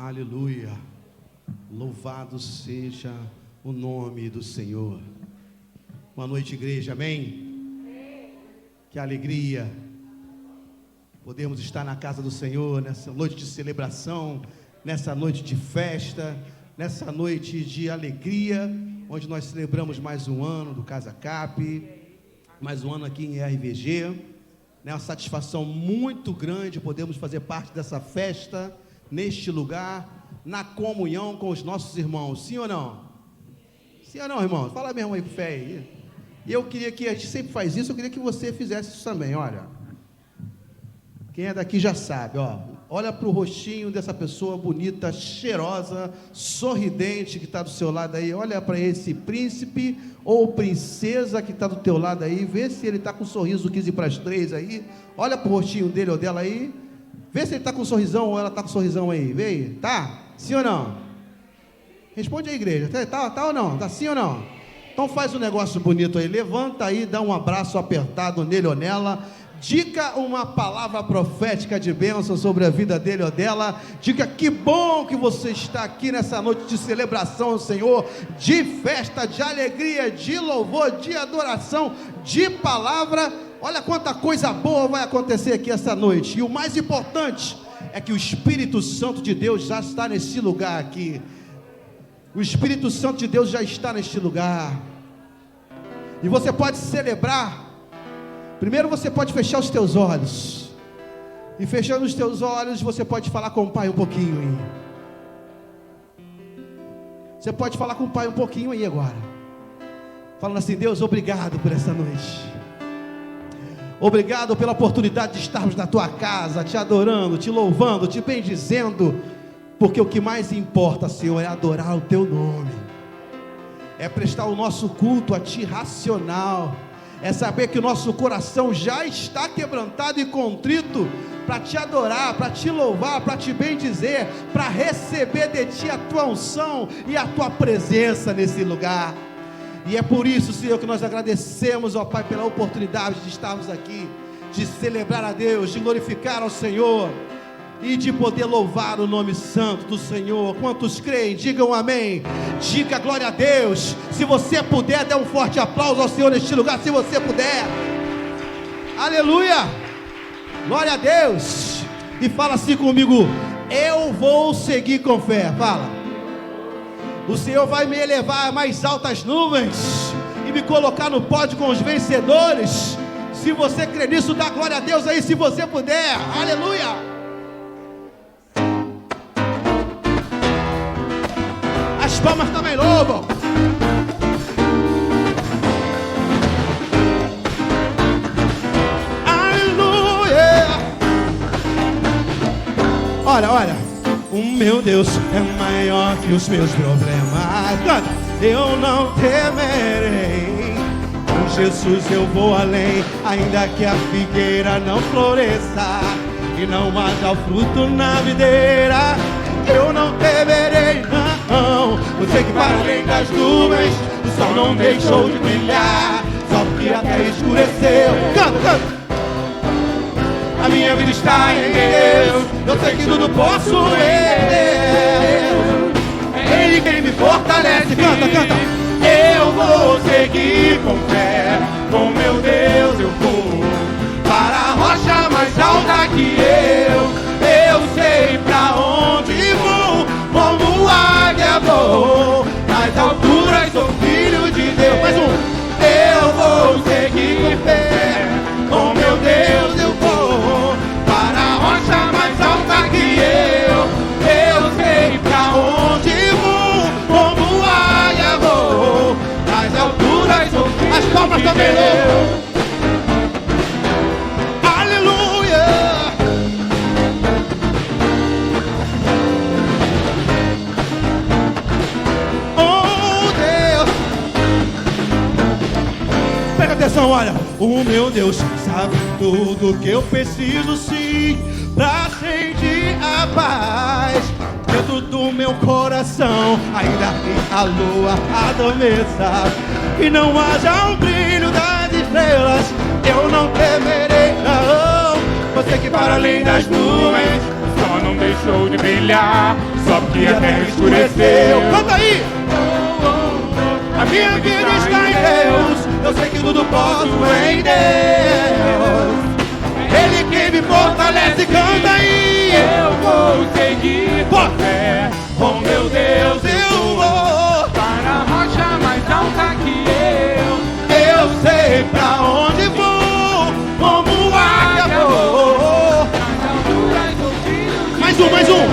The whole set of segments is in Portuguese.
Aleluia. Louvado seja o nome do Senhor. Boa noite, igreja, amém? Que alegria podemos estar na casa do Senhor nessa noite de celebração, nessa noite de festa, nessa noite de alegria, onde nós celebramos mais um ano do Casa Cap, mais um ano aqui em RVG. É uma satisfação muito grande podermos fazer parte dessa festa, neste lugar, na comunhão com os nossos irmãos. Sim ou não? Sim ou não, irmãos? Fala mesmo aí com fé aí. E eu queria que, a gente sempre faz isso, eu queria que você fizesse isso também, olha. Quem é daqui já sabe, ó. Olha para o rostinho dessa pessoa bonita, cheirosa, sorridente que está do seu lado aí. Olha para esse príncipe ou princesa que está do teu lado aí. Vê se ele está com um sorriso 15 para as 3 aí. Olha para o rostinho dele ou dela aí. Vê se ele está com um sorrisão ou ela está com um sorrisão aí. Vê aí. Tá? Sim ou não? Responde aí, igreja. Tá ou não? Tá sim ou não? Então faz um negócio bonito aí. Levanta aí, dá um abraço apertado nele ou nela. Diga uma palavra profética de bênção sobre a vida dele ou dela. Diga que bom que você está aqui nessa noite de celebração ao Senhor, de festa, de alegria, de louvor, de adoração, de palavra. Olha quanta coisa boa vai acontecer aqui essa noite. E o mais importante é que o Espírito Santo de Deus já está nesse lugar aqui. O Espírito Santo de Deus já está neste lugar. E você pode celebrar. Primeiro você pode fechar os teus olhos. E fechando os teus olhos, você pode falar com o Pai um pouquinho aí. Você pode falar com o Pai um pouquinho aí agora. Falando assim: Deus, obrigado por essa noite. Obrigado pela oportunidade de estarmos na tua casa, te adorando, te louvando, te bendizendo. Porque o que mais importa, Senhor, é adorar o teu nome. É prestar o nosso culto a ti racional. É saber que o nosso coração já está quebrantado e contrito para te adorar, para te louvar, para te bendizer, para receber de ti a tua unção e a tua presença nesse lugar. E é por isso, Senhor, que nós agradecemos, ó Pai, pela oportunidade de estarmos aqui, de celebrar a Deus, de glorificar ao Senhor e de poder louvar o nome santo do Senhor. Quantos creem, digam amém. Diga glória a Deus. Se você puder, dê um forte aplauso ao Senhor neste lugar, se você puder. Aleluia, glória a Deus. E fala assim comigo: eu vou seguir com fé. Fala. O Senhor vai me elevar a mais altas nuvens e me colocar no pódio com os vencedores. Se você crê nisso, dá glória a Deus aí, se você puder. Aleluia. As palmas também louvam. Aleluia. Olha, o meu Deus é maior que os meus problemas. Canta. Eu não temerei. Com Jesus eu vou além. Ainda que a figueira não floresça e não haja o fruto na videira, eu não temerei, não. Você que para além das nuvens, o sol não deixou de brilhar, só porque a terra escureceu. Canta, canta. A minha vida está em Deus, eu sei que tudo posso em Deus. É Ele quem me fortalece. Canta, canta. Eu vou seguir com fé, com meu Deus eu vou para a rocha mais alta que eu. Eu sei pra onde vou, como águia vou, nas alturas sou filho de Deus. Mais um. Eu vou seguir com fé, com meu Deus eu vou para a rocha mais alta que eu. Eu sei pra onde vou, como águia vou, nas alturas sou filho de Deus. As palmas também louvam. Olha, o meu Deus sabe tudo que eu preciso sim pra sentir a paz dentro do meu coração. Ainda que a lua adormeça e não haja o brilho das estrelas, eu não temerei, não. Você que para além das nuvens, o sol não deixa deixou de brilhar, só porque a terra escureceu. Canta aí! A minha vida está em Deus, eu sei que tudo posso em Deus. Ele que me fortalece, canta aí! Eu vou seguir com fé, com meu Deus eu vou para a rocha mais alta que eu sei pra onde vou, como águia vou. Mais um!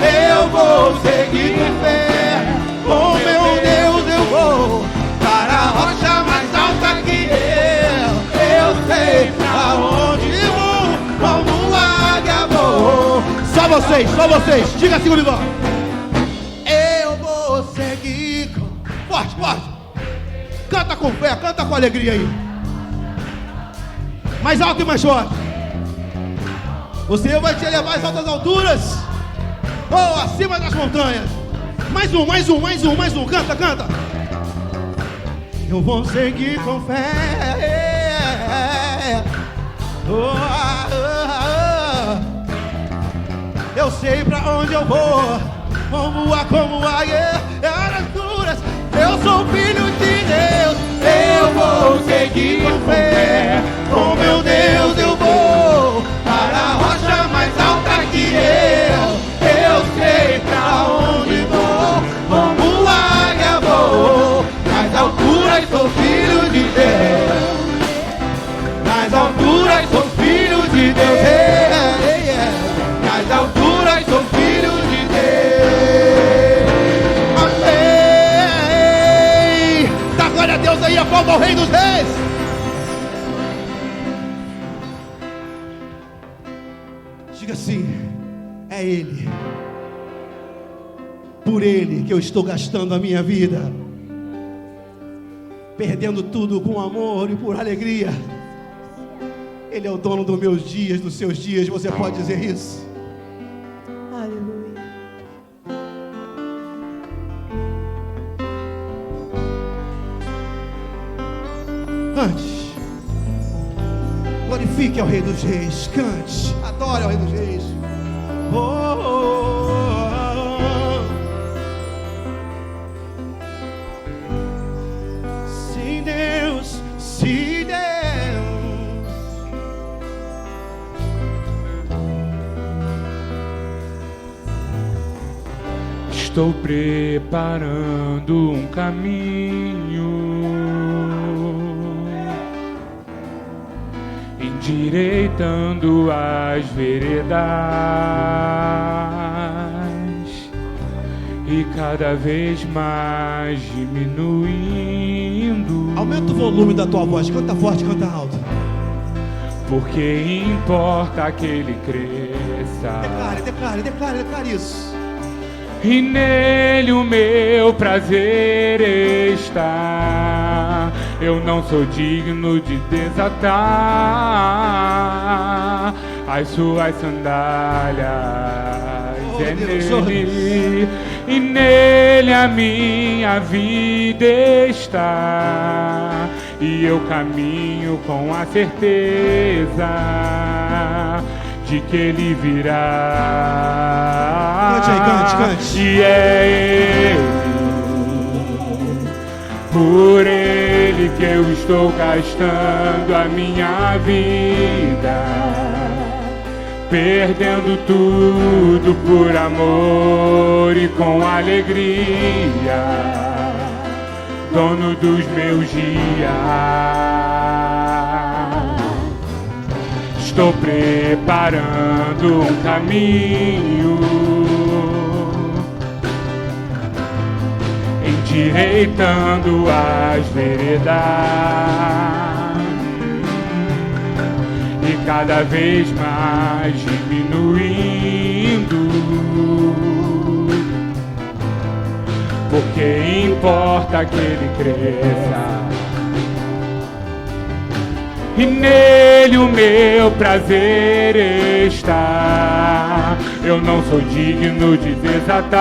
Eu vou seguir em fé, com meu Deus eu vou para a rocha mais alta que eu sei pra onde vou, como águia vou. Só vocês, diga assim comigo. Eu vou seguir com... Forte, forte. Canta com fé, canta com alegria aí. Mais alto e mais forte. O Senhor vai te elevar às altas alturas, ou acima das montanhas. Mais um. Canta. Eu vou seguir com fé. Eu sei pra onde eu vou. Como águia nas alturas. Eu sou filho de Deus. Eu vou seguir com fé. Com meu Deus eu vou para a rocha mais alta que eu sei pra onde vou, como águia vou. Nas alturas sou filho de Deus. Nas alturas sou filho de Deus. Nas alturas sou filho de Deus. Amém. Dá glória a Deus aí, aplauda ao Rei dos Reis. Diga assim: é Ele, por Ele que eu estou gastando a minha vida, perdendo tudo com amor e por alegria. Ele é o dono dos meus dias, dos seus dias. Você pode dizer isso? Aleluia. Cante, glorifique ao Rei dos Reis. Cante, adore ao Rei dos Reis. Se Deus Estou preparando um caminho, endireitando as veredas e cada vez mais diminuindo. Aumenta o volume da tua voz, canta forte, canta alto. Porque importa que ele cresça. Declare isso. E nele o meu prazer está. Eu não sou digno de desatar as suas sandálias. É nele, e nele a minha vida está. E eu caminho com a certeza de que ele virá. Cante. E é ele, por ele que eu estou gastando a minha vida, perdendo tudo por amor e com alegria, dono dos meus dias. Estou preparando um caminho, endireitando as veredas e cada vez mais diminuindo, porque importa que ele cresça. E nele o meu prazer está. Eu não sou digno de desatar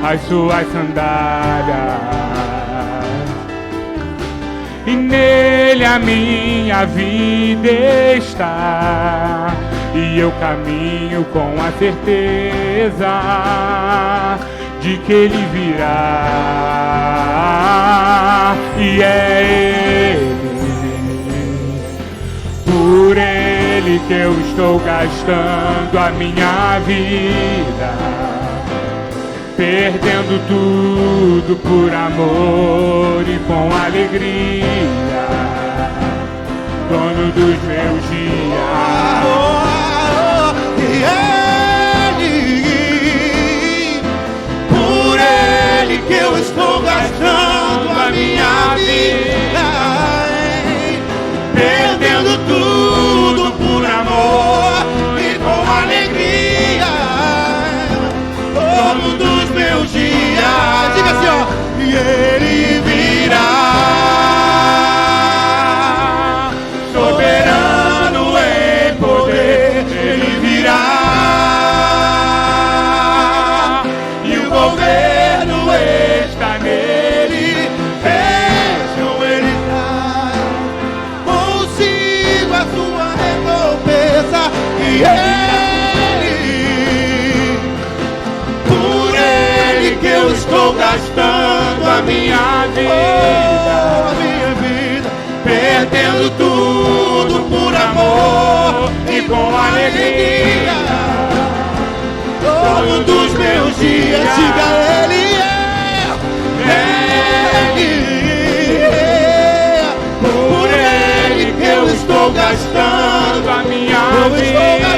as suas sandálias. E nele a minha vida está. e eu caminho com a certeza de que Ele virá, e é Ele, por Ele que eu estou gastando a minha vida, perdendo tudo por amor e com alegria, dono dos meus dias. Por Ele que eu estou gastando a minha vida, perdendo tudo por amor e com alegria, dono dos meus dias. Diga assim, ó, e Ele virá, soberano em poder, Ele virá, e o governo está nele, vejam Ele traz consigo a sua recompensa, e Ele, por Ele que eu estou gastando a minha vida, perdendo tudo por amor e com alegria, dono dos meus dias. Diga Ele por Ele que eu estou gastando a minha vida,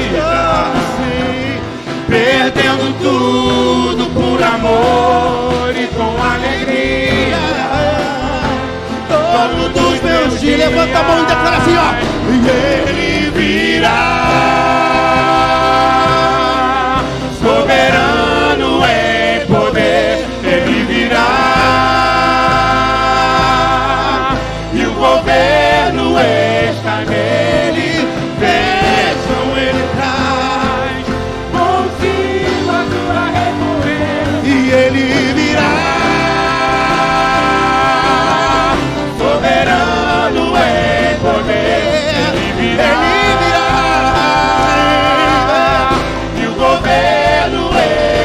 perdendo tudo por amor e com alegria, dono dos meus dias. Levanta a mão e declara assim, ó, e Ele virá, soberano em poder, Ele virá, e o governo está nele, vejam Ele traz consigo a sua recompensa, e Ele virá, soberano em poder, Ele virá, e o governo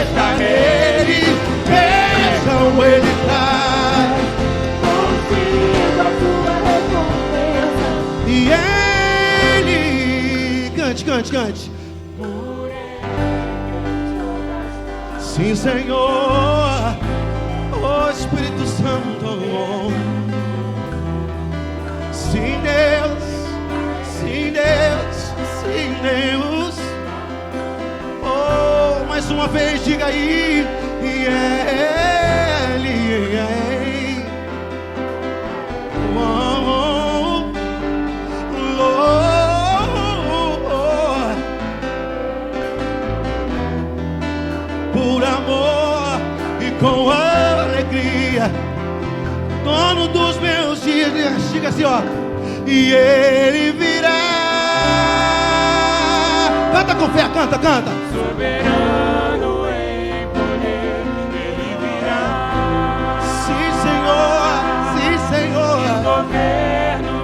está nele, vejam Ele traz consigo a sua recompensa, e Ele, cante. Sim, Senhor, oh Espírito Santo, sim Deus, oh, mais uma vez diga aí, e Ele, por amor e com alegria, dono dos meus dias. Diga assim, ó, e Ele virá. Canta com fé, canta. Soberano em poder, Ele virá. Sim, Senhor. E o governo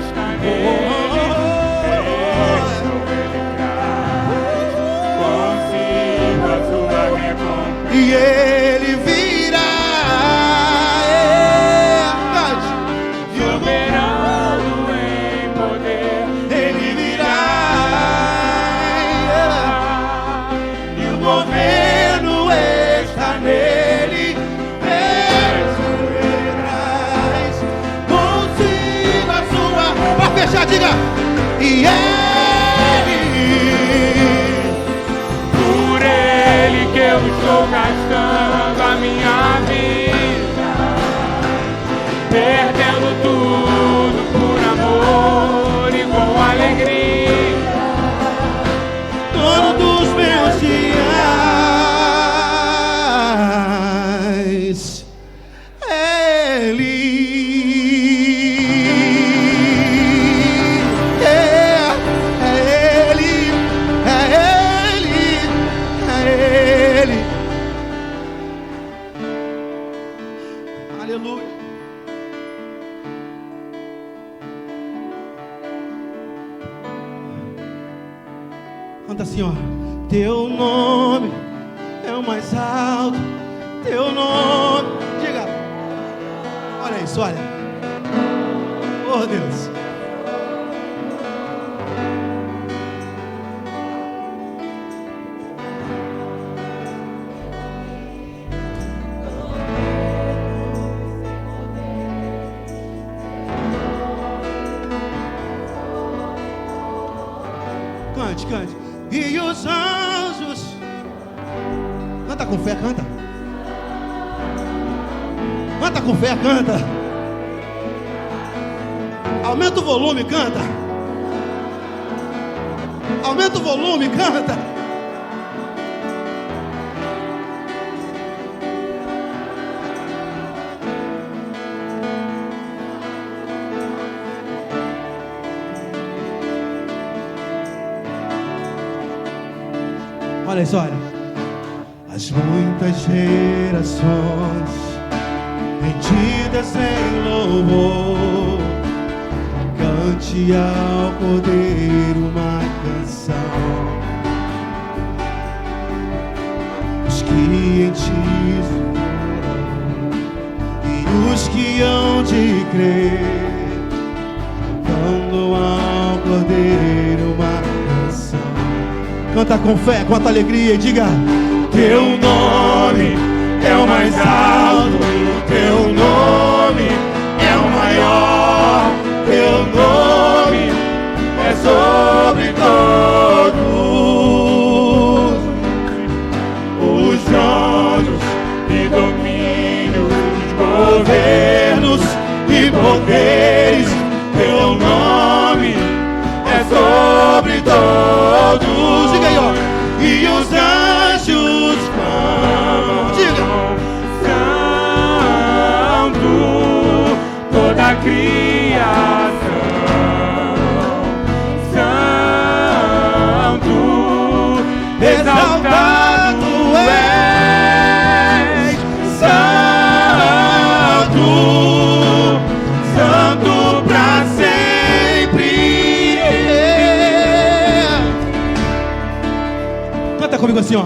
está nele, vejam Ele traz consigo a sua recompensa, e Ele virá. soberano em poder, Ele virá, e o governo está nele, vejam Ele traz consigo a sua. Para fechar, diga, e Ele, por Ele que eu estou gastando a minha vida, perdendo tudo por amor e com alegria, dono dos meus dias. Ele, Ele, Canta assim, ó. Teu nome é o mais alto. Teu nome. Diga. Olha isso, olha. Oh, Deus. Cante, cante. E os anjos. Canta com fé, canta. Canta com fé, canta. Aumenta o volume, canta. Aumenta o volume, canta. Olha isso, olha. As muitas gerações rendidas em louvor, cante ao Cordeiro uma canção. Os que em ti foram e os que hão de crer, cantando ao Cordeiro uma canção. Canta com fé, com alegria e diga: teu nome é o mais alto, teu nome é o maior, teu nome é sobre todos os tronos e domínios, governos e poderes. Teu nome é sobre todos. Diga aí, ó. E os anjos clamam. Diga. Santo, toda a criação. Santo, exaltado és. Santo, santo pra sempre. Canta comigo assim, ó.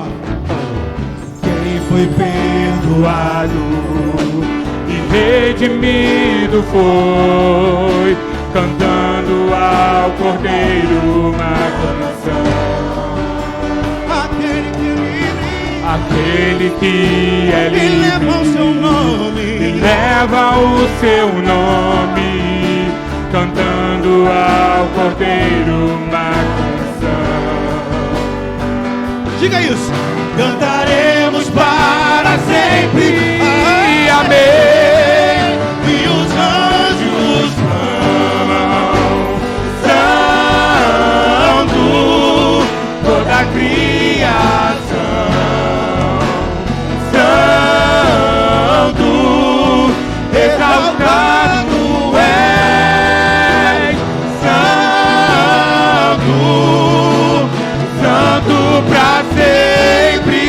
Quem foi perdoado e redimido foi, cantando ao Cordeiro uma canção. Aquele que é livre, e leva o seu nome, e leva o seu nome, cantando ao Cordeiro uma canção. Diga isso. Cantaremos para sempre. Amém. E os anjos clamam. Santo, toda a criação. Santo, exaltado és. Santo, santo pra sempre.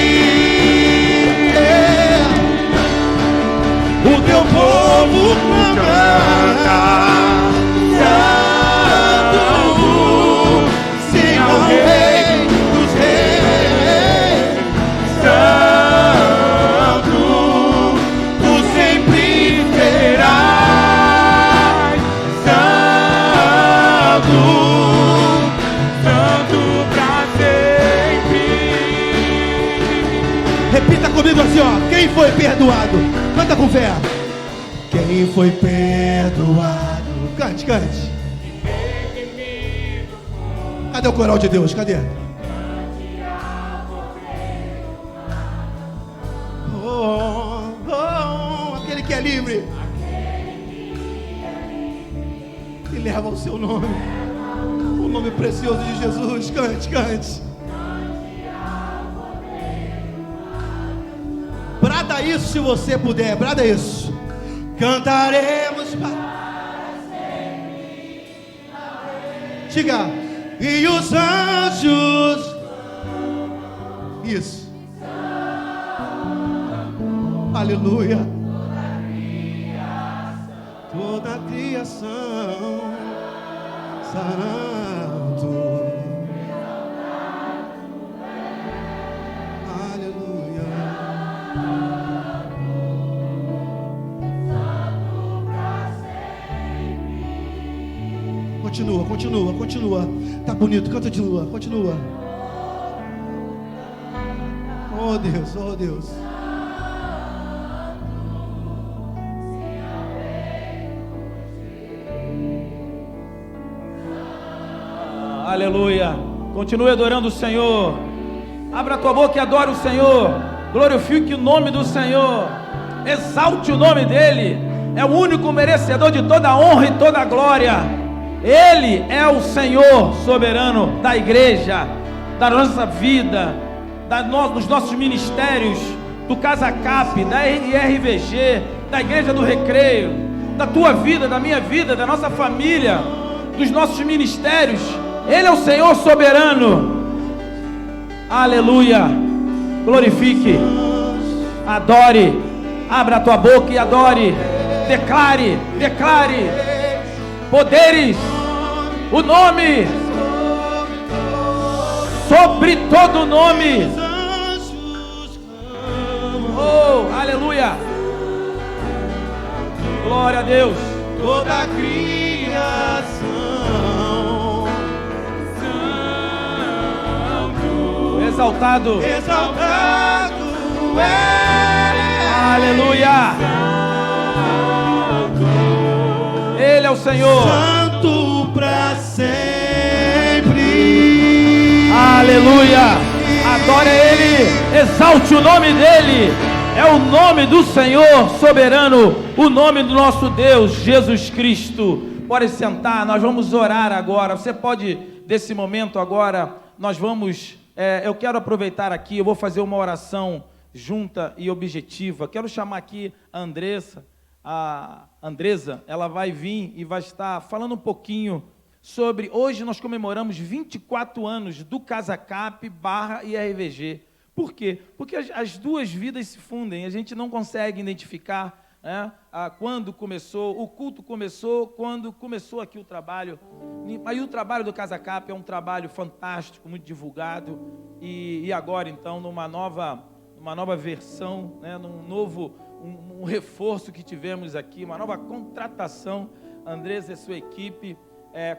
O teu povo canta. Santo, sim ao Rei dos Reis. Santo, tu sempre serás. Santo, santo pra sempre. Repita comigo assim, ó. Quem foi perdoado? Canta com fé. Quem foi perdoado? Cante, cante. Cadê o coral de Deus? Cadê? Oh, oh, aquele que é livre. E leva o seu nome. O nome precioso de Jesus. Cante, cante. Brada isso se você puder. Brada isso. Cantaremos para sempre. Diga. E os anjos. Isso. Aleluia. Toda a criação. Santo. continua. Tá bonito, continua. Oh Deus. Aleluia. Continue adorando o Senhor. Abra a tua boca e adore o Senhor. Glorifique o nome do Senhor. Exalte o nome dEle. É o único merecedor de toda a honra e toda a glória. Ele é o Senhor soberano da igreja, da nossa vida, dos nossos ministérios, do CasaCap, da IRVG, da Igreja do Recreio, da tua vida, da minha vida, da nossa família, dos nossos ministérios. Ele é o Senhor soberano. Aleluia. Glorifique, adore, abra a tua boca e adore. Declare poderes, o nome sobre todo nome. Oh, aleluia. Glória a Deus. Toda a criação exaltado é. Aleluia. Ele é o Senhor. Santo pra sempre. Aleluia. Adore Ele. Exalte o nome dEle. É o nome do Senhor soberano. O nome do nosso Deus, Jesus Cristo. Pode sentar, nós vamos orar agora. Você pode, desse momento agora, nós vamos... eu quero aproveitar aqui, eu vou fazer uma oração junta e objetiva. Quero chamar aqui a Andresa, ela vai vir e vai estar falando um pouquinho sobre... Hoje nós comemoramos 24 anos do CasaCap / IRVG. Por quê? Porque as duas vidas se fundem, a gente não consegue identificar, né, quando começou, o culto começou, quando começou aqui o trabalho. Aí o trabalho do CasaCap é um trabalho fantástico, muito divulgado, e agora então numa nova versão, né, num novo um reforço que tivemos aqui, uma nova contratação. Andresa e sua equipe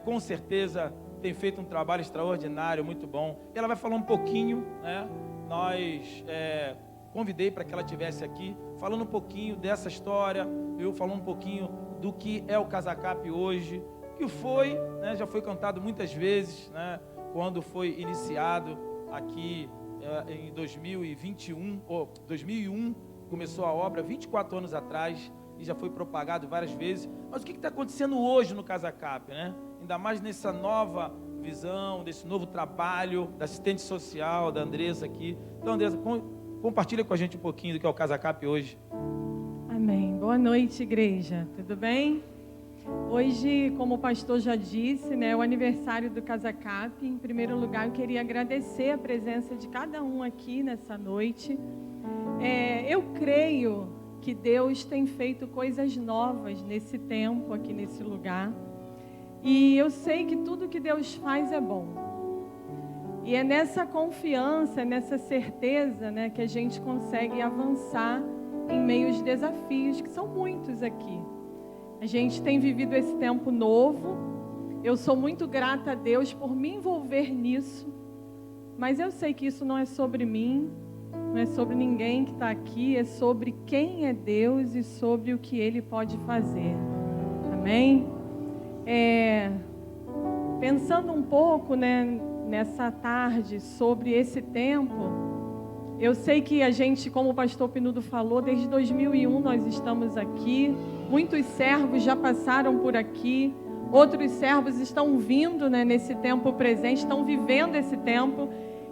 com certeza tem feito um trabalho extraordinário, muito bom. Ela vai falar um pouquinho, né? Nós convidei para que ela estivesse aqui, falando um pouquinho dessa história, eu falando um pouquinho do que é o CasaCap hoje, que foi, né, já foi cantado muitas vezes, né, quando foi iniciado aqui em 2001, começou a obra 24 anos atrás e já foi propagado várias vezes. Mas o que está acontecendo hoje no CasaCap, né? Ainda mais nessa nova visão, desse novo trabalho da assistente social, da Andresa aqui. Então, Andresa, compartilha com a gente um pouquinho do que é o CasaCap hoje. Amém. Boa noite, igreja. Tudo bem? Hoje, como o pastor já disse, né, é o aniversário do CasaCap. Em primeiro lugar, eu queria agradecer a presença de cada um aqui nessa noite. Eu creio que Deus tem feito coisas novas nesse tempo, aqui nesse lugar. E eu sei que tudo que Deus faz é bom. E é nessa confiança, nessa certeza, né, que a gente consegue avançar em meio aos desafios, que são muitos aqui. A gente tem vivido esse tempo novo. Eu sou muito grata a Deus por me envolver nisso. Mas eu sei que isso não é sobre mim, não é sobre ninguém que está aqui, é sobre quem é Deus e sobre o que Ele pode fazer. Amém? Pensando um pouco, né, nessa tarde sobre esse tempo, eu sei que a gente, como o pastor Pinudo falou, desde 2001 nós estamos aqui, muitos servos já passaram por aqui, outros servos estão vindo, né, nesse tempo presente, estão vivendo esse tempo,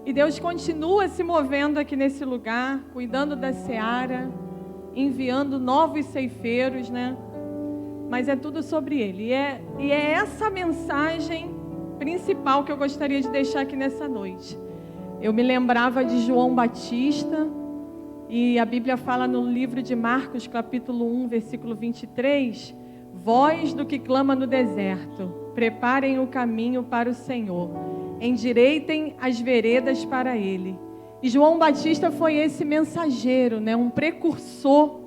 e Deus continua se movendo aqui nesse lugar, cuidando da seara, enviando novos ceifeiros, né? Mas é tudo sobre Ele. E é essa mensagem principal que eu gostaria de deixar aqui nessa noite. Eu me lembrava de João Batista, e a Bíblia fala no livro de Marcos, capítulo 1, versículo 23, voz do que clama no deserto, preparem o caminho para o Senhor, endireitem as veredas para Ele. E João Batista foi esse mensageiro, né, um precursor,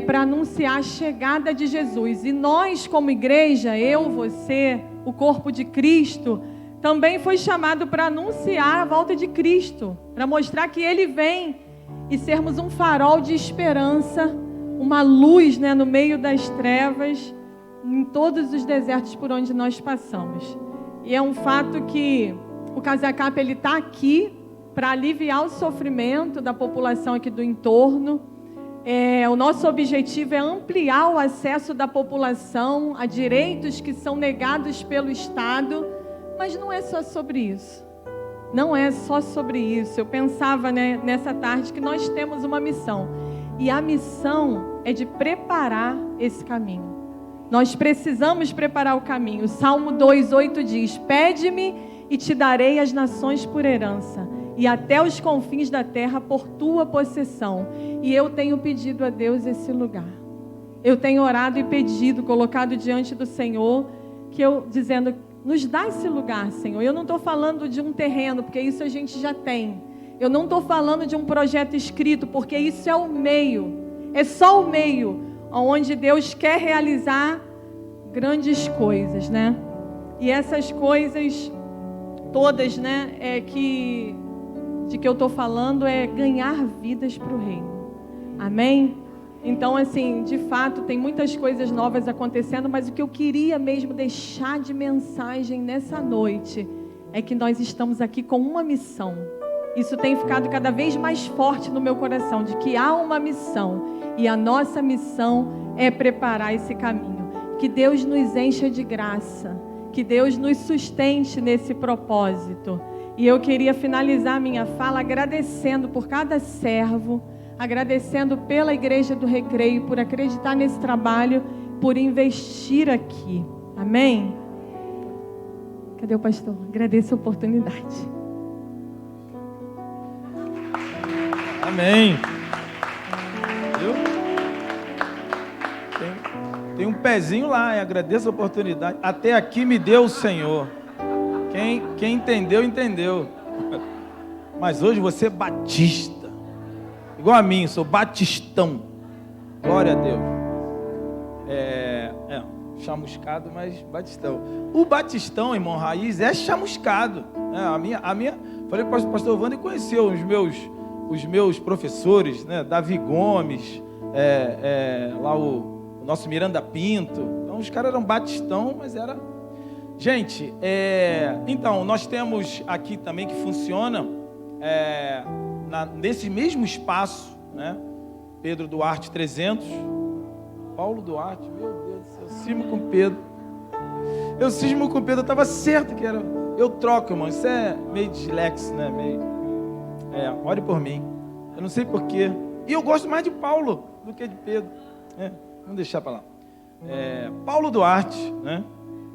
para anunciar a chegada de Jesus. E nós, como igreja, eu, você, o corpo de Cristo, também foi chamado para anunciar a volta de Cristo, para mostrar que Ele vem e sermos um farol de esperança, uma luz, né, no meio das trevas, em todos os desertos por onde nós passamos. E é um fato que o Casacap ele está aqui para aliviar o sofrimento da população aqui do entorno. O nosso objetivo é ampliar o acesso da população a direitos que são negados pelo Estado, mas não é só sobre isso. Não é só sobre isso. Eu pensava, né, nessa tarde que nós temos uma missão. E a missão é de preparar esse caminho. Nós precisamos preparar o caminho. O Salmo 2:8 diz: pede-me e te darei as nações por herança, e até os confins da terra por tua possessão. E eu tenho pedido a Deus esse lugar. Eu tenho orado e pedido, colocado diante do Senhor, dizendo: nos dá esse lugar, Senhor. Eu não estou falando de um terreno, porque isso a gente já tem. Eu não estou falando de um projeto escrito, porque isso é o meio. É só o meio onde Deus quer realizar grandes coisas, né? E essas coisas todas, né, de que eu estou falando é ganhar vidas para o reino. Amém? Então, assim, de fato, tem muitas coisas novas acontecendo, mas o que eu queria mesmo deixar de mensagem nessa noite é que nós estamos aqui com uma missão. Isso tem ficado cada vez mais forte no meu coração, de que há uma missão, e a nossa missão é preparar esse caminho. Que Deus nos encha de graça, que Deus nos sustente nesse propósito. E eu queria finalizar minha fala agradecendo por cada servo, agradecendo pela Igreja do Recreio, por acreditar nesse trabalho, por investir aqui. Amém? Cadê o pastor? Agradeço a oportunidade. Amém. Viu? Tem um pezinho lá, agradeço a oportunidade. Até aqui me deu o Senhor. Quem entendeu, entendeu. Mas hoje você é batista. Igual a mim, sou batistão. Glória a Deus. Chamuscado, mas batistão. O batistão, irmão Raiz, é chamuscado. A minha falei para o pastor Wander e conheceu os meus professores, né? Davi Gomes, lá o nosso Miranda Pinto. Então os caras eram batistão, mas era... Gente, então nós temos aqui também que funciona nesse mesmo espaço, né? Pedro Duarte 300, Paulo Duarte, meu Deus do céu, cismo com Pedro. Eu estava certo que era. Eu troco, irmão, isso é meio dislexo, né? Ore por mim. Eu não sei porquê. E eu gosto mais de Paulo do que de Pedro. Vamos deixar para lá. Paulo Duarte, né?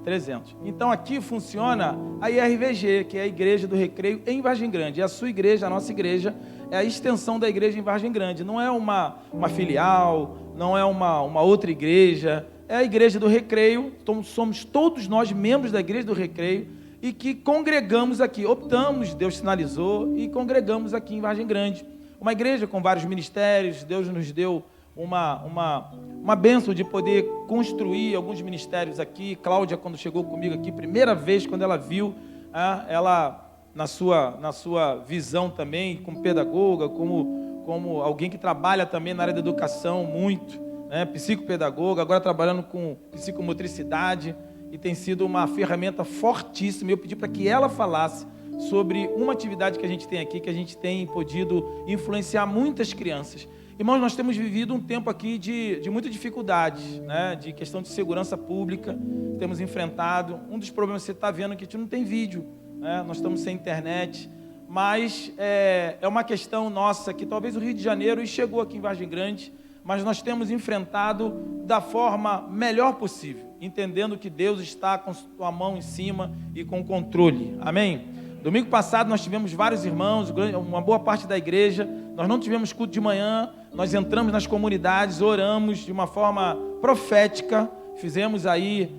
300. Então aqui funciona a IRVG, que é a Igreja do Recreio em Vargem Grande. E a sua igreja, a nossa igreja, é a extensão da igreja em Vargem Grande. Não é uma filial, não é uma outra igreja. É a Igreja do Recreio. Então, somos todos nós membros da Igreja do Recreio e que congregamos aqui. Optamos, Deus sinalizou, e congregamos aqui em Vargem Grande. Uma igreja com vários ministérios. Deus nos deu uma bênção de poder construir alguns ministérios aqui. Cláudia, quando chegou comigo aqui, primeira vez, quando ela viu, ela, na sua visão também, como pedagoga, como alguém que trabalha também na área da educação muito, né? Psicopedagoga, agora trabalhando com psicomotricidade, e tem sido uma ferramenta fortíssima. Eu pedi para que ela falasse sobre uma atividade que a gente tem aqui, que a gente tem podido influenciar muitas crianças. Irmãos, nós temos vivido um tempo aqui de muita dificuldade, né? De questão de segurança pública, temos enfrentado. Um dos problemas que você está vendo é que a gente não tem vídeo, né? Nós estamos sem internet, mas é uma questão nossa, que talvez o Rio de Janeiro, e chegou aqui em Vargem Grande, mas nós temos enfrentado da forma melhor possível, entendendo que Deus está com a mão em cima e com controle. Amém? Domingo passado nós tivemos vários irmãos, uma boa parte da igreja. Nós não tivemos culto de manhã, nós entramos nas comunidades, oramos de uma forma profética, fizemos aí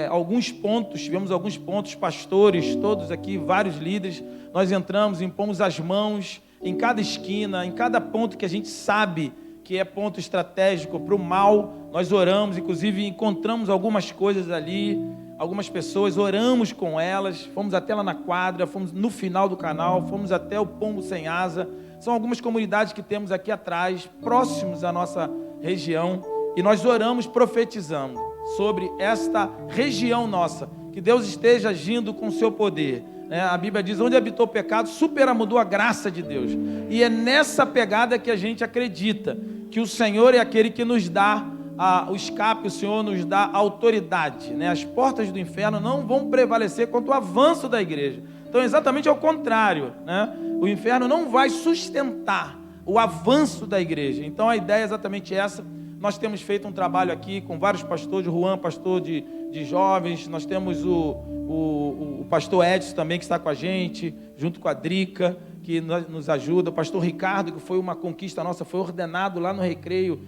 alguns pontos, tivemos alguns pontos, pastores, todos aqui, vários líderes. Nós entramos, impomos as mãos em cada esquina, em cada ponto que a gente sabe que é ponto estratégico para o mal. Nós oramos, inclusive encontramos algumas coisas ali, algumas pessoas, oramos com elas, fomos até lá na quadra, fomos no final do canal, fomos até o Pombo Sem Asa. São algumas comunidades que temos aqui atrás, próximos à nossa região, e nós oramos profetizando sobre esta região nossa, que Deus esteja agindo com o seu poder. A Bíblia diz, onde habitou o pecado, superabundou a graça de Deus. E é nessa pegada que a gente acredita, que o Senhor é aquele que nos dá o escape, o Senhor nos dá autoridade. As portas do inferno não vão prevalecer contra o avanço da igreja. Então, exatamente ao contrário, o inferno não vai sustentar o avanço da igreja. Então, a ideia é exatamente essa. Nós temos feito um trabalho aqui com vários pastores, o Juan, pastor de jovens, nós temos o pastor Edson também, que está com a gente, junto com a Drica, que nos ajuda, o pastor Ricardo, que foi uma conquista nossa, foi ordenado lá no Recreio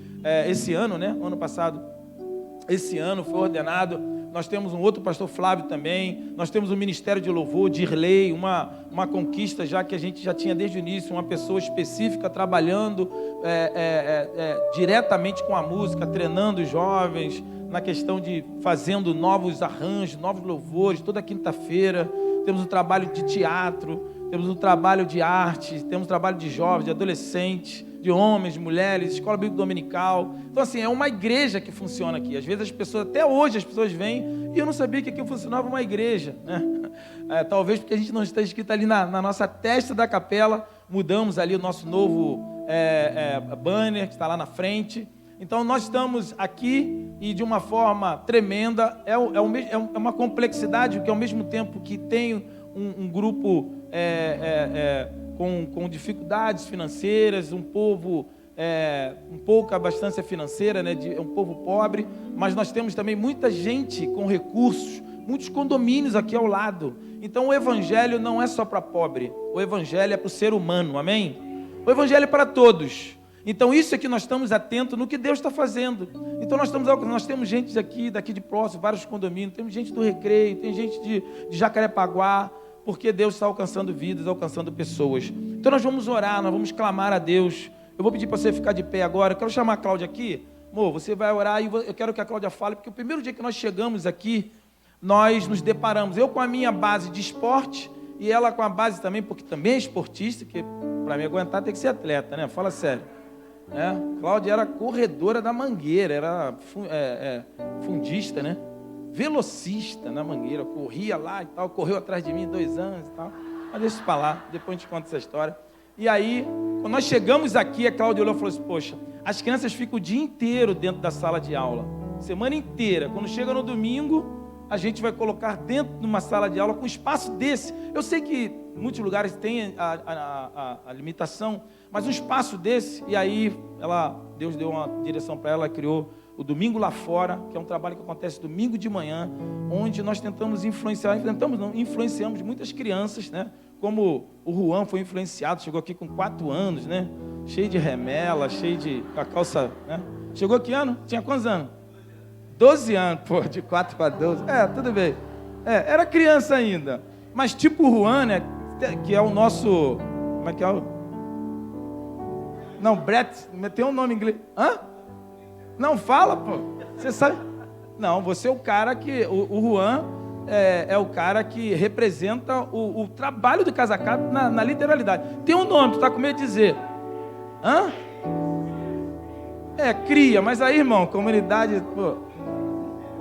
esse ano, ano passado, esse ano foi ordenado. Nós temos um outro pastor Flávio também, nós temos o Ministério de Louvor, Dirley, uma conquista já que a gente já tinha desde o início, uma pessoa específica trabalhando diretamente com a música, treinando os jovens, na questão de fazendo novos arranjos, novos louvores, toda quinta-feira. Temos um trabalho de teatro, temos um trabalho de arte, temos um trabalho de jovens, de adolescentes, de homens, de mulheres, escola bíblica dominical. Então, assim, é uma igreja que funciona aqui. Às vezes as pessoas, até hoje as pessoas vêm e eu não sabia que aqui funcionava uma igreja, talvez porque a gente não está escrito ali na nossa testa da capela. Mudamos ali o nosso novo banner que está lá na frente. Então nós estamos aqui e de uma forma tremenda, é uma complexidade, que ao mesmo tempo que tem um grupo com dificuldades financeiras, um povo um pouco abastança financeira, um povo pobre, mas nós temos também muita gente com recursos, muitos condomínios aqui ao lado. Então o evangelho não é só para pobre, o evangelho é para o ser humano, amém? O evangelho é para todos. Então isso é que nós estamos atentos no que Deus está fazendo. Então nós temos gente daqui de próximo, vários condomínios, temos gente do Recreio, tem gente de Jacarepaguá, porque Deus está alcançando vidas, alcançando pessoas. Então nós vamos orar, nós vamos clamar a Deus. Eu vou pedir para você ficar de pé agora. Eu quero chamar a Cláudia aqui. Amor, você vai orar e eu quero que a Cláudia fale, porque o primeiro dia que nós chegamos aqui, nós nos deparamos, eu com a minha base de esporte e ela com a base também, porque também é esportista, que para me aguentar tem que ser atleta, Fala sério. Cláudia era corredora da Mangueira, era fundista, velocista na Mangueira, corria lá e tal, correu atrás de mim 2 anos e tal, mas deixa isso para lá, depois a gente conta essa história. E aí, quando nós chegamos aqui, a Cláudia olhou e falou assim, poxa, as crianças ficam o dia inteiro dentro da sala de aula, semana inteira, quando chega no domingo, a gente vai colocar dentro de uma sala de aula com espaço desse. Eu sei que muitos lugares têm a limitação, mas um espaço desse, e aí Deus deu uma direção para ela, criou o Domingo Lá Fora, que é um trabalho que acontece domingo de manhã, onde nós tentamos influenciamos muitas crianças, como o Juan foi influenciado, chegou aqui com 4 anos, cheio de remela, cheio de a calça, Chegou que ano? Tinha quantos anos? 12 anos, de 4 para 12, tudo bem, era criança ainda, mas tipo o Juan, que é o nosso, como é que é o... Não, Brett, tem um nome em inglês. Não, fala, pô. Você sabe? Não, você é o cara que... O Juan é o cara que representa o trabalho do Casacap na literalidade. Tem um nome, tu tá com medo de dizer. Cria, mas aí, irmão, comunidade... Pô,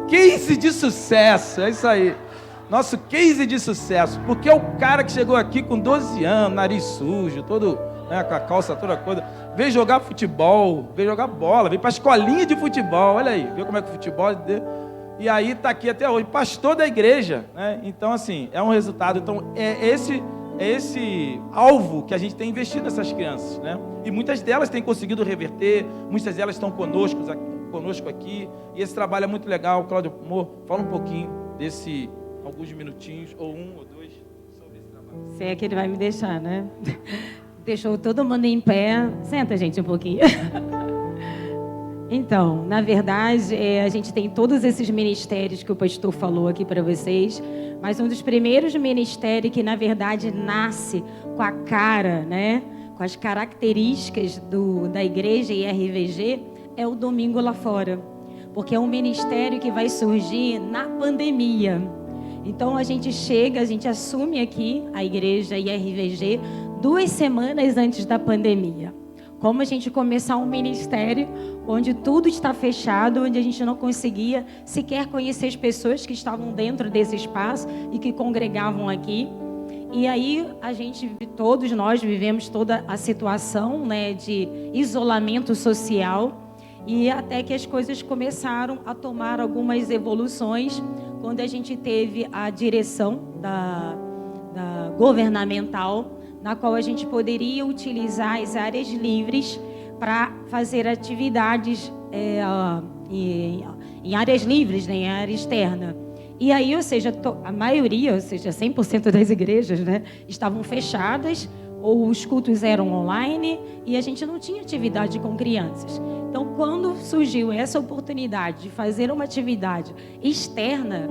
case de sucesso, é isso aí. Nosso case de sucesso. Porque é o cara que chegou aqui com 12 anos, nariz sujo, todo... com a calça toda coisa, veio jogar futebol, veio jogar bola, veio para a escolinha de futebol, olha aí, viu como é que o futebol... E aí está aqui até hoje, pastor da igreja, Então, assim, é um resultado. Então, é esse alvo que a gente tem investido nessas crianças, E muitas delas têm conseguido reverter, muitas delas estão conosco aqui, e esse trabalho é muito legal. Cláudio, amor, fala um pouquinho alguns minutinhos, ou 1 ou 2, sobre esse trabalho. Se é que ele vai me deixar, Deixou todo mundo em pé. Senta, gente, um pouquinho. Então, na verdade, a gente tem todos esses ministérios que o pastor falou aqui para vocês, mas um dos primeiros ministérios que, na verdade, nasce com a cara, com as características da igreja IRVG, é o Domingo Lá Fora. porque é um ministério que vai surgir na pandemia. Então a gente chega, a gente assume aqui a igreja IRVG 2 semanas antes da pandemia. Como a gente começar um ministério onde tudo está fechado, onde a gente não conseguia sequer conhecer as pessoas que estavam dentro desse espaço e que congregavam aqui. E aí todos nós vivemos toda a situação, né, de isolamento social, e até que as coisas começaram a tomar algumas evoluções, quando a gente teve a direção da governamental, na qual a gente poderia utilizar as áreas livres para fazer atividades em áreas livres, né, em área externa. E aí, ou seja, a maioria, ou seja, 100% das igrejas, né, estavam fechadas, ou os cultos eram online, e a gente não tinha atividade com crianças. Então, quando surgiu essa oportunidade de fazer uma atividade externa,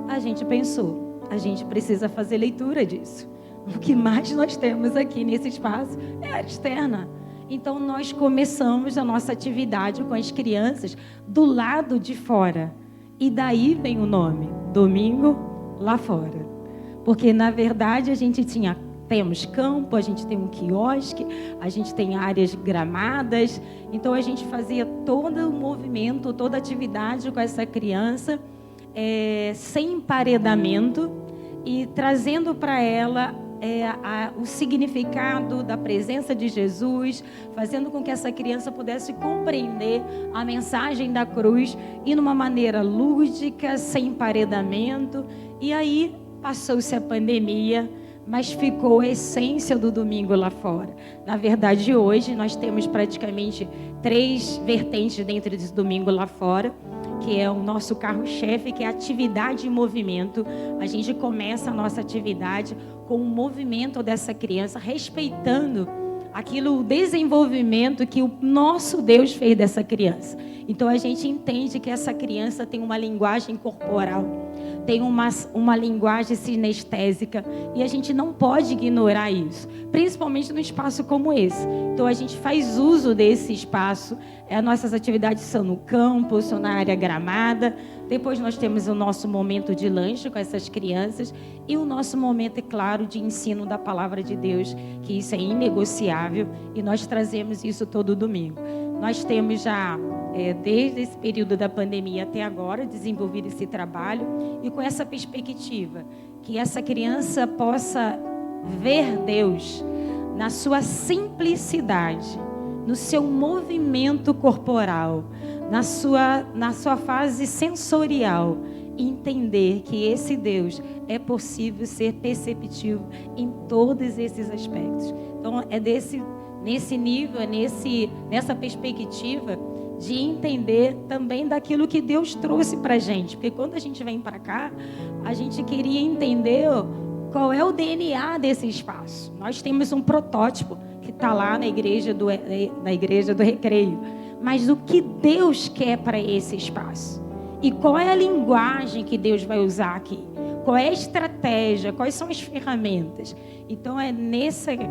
a gente pensou, a gente precisa fazer leitura disso. O que mais nós temos aqui nesse espaço é a área externa. Então, nós começamos a nossa atividade com as crianças do lado de fora. E daí vem o nome, Domingo Lá Fora. Porque, na verdade, temos campo, a gente tem um quiosque, a gente tem áreas gramadas. Então, a gente fazia todo o movimento, toda a atividade com essa criança, sem emparedamento, e trazendo para ela o significado da presença de Jesus, fazendo com que essa criança pudesse compreender a mensagem da cruz e numa maneira lúdica, sem emparedamento. E aí passou-se a pandemia, mas ficou a essência do Domingo Lá Fora. Na verdade, hoje nós temos praticamente 3 vertentes dentro desse Domingo Lá Fora, que é o nosso carro-chefe, que é a atividade em movimento. A gente começa a nossa atividade com o movimento dessa criança, respeitando o desenvolvimento que o nosso Deus fez dessa criança. Então, a gente entende que essa criança tem uma linguagem corporal, tem uma linguagem sinestésica, e a gente não pode ignorar isso, principalmente num espaço como esse. Então, a gente faz uso desse espaço. Nossas atividades são no campo, são na área gramada. Depois nós temos o nosso momento de lanche com essas crianças e o nosso momento, é claro, de ensino da palavra de Deus, que isso é inegociável, e nós trazemos isso todo domingo. Nós temos já, desde esse período da pandemia até agora, desenvolvido esse trabalho, e com essa perspectiva, que essa criança possa ver Deus na sua simplicidade, no seu movimento corporal, na sua fase sensorial, entender que esse Deus é possível ser perceptível em todos esses aspectos. Então, nesse nível, nessa perspectiva de entender também daquilo que Deus trouxe para a gente. Porque quando a gente vem para cá, a gente queria entender qual é o DNA desse espaço. Nós temos um protótipo que está lá na igreja do Recreio. Mas o que Deus quer para esse espaço? E qual é a linguagem que Deus vai usar aqui? Qual é a estratégia? Quais são as ferramentas? Então,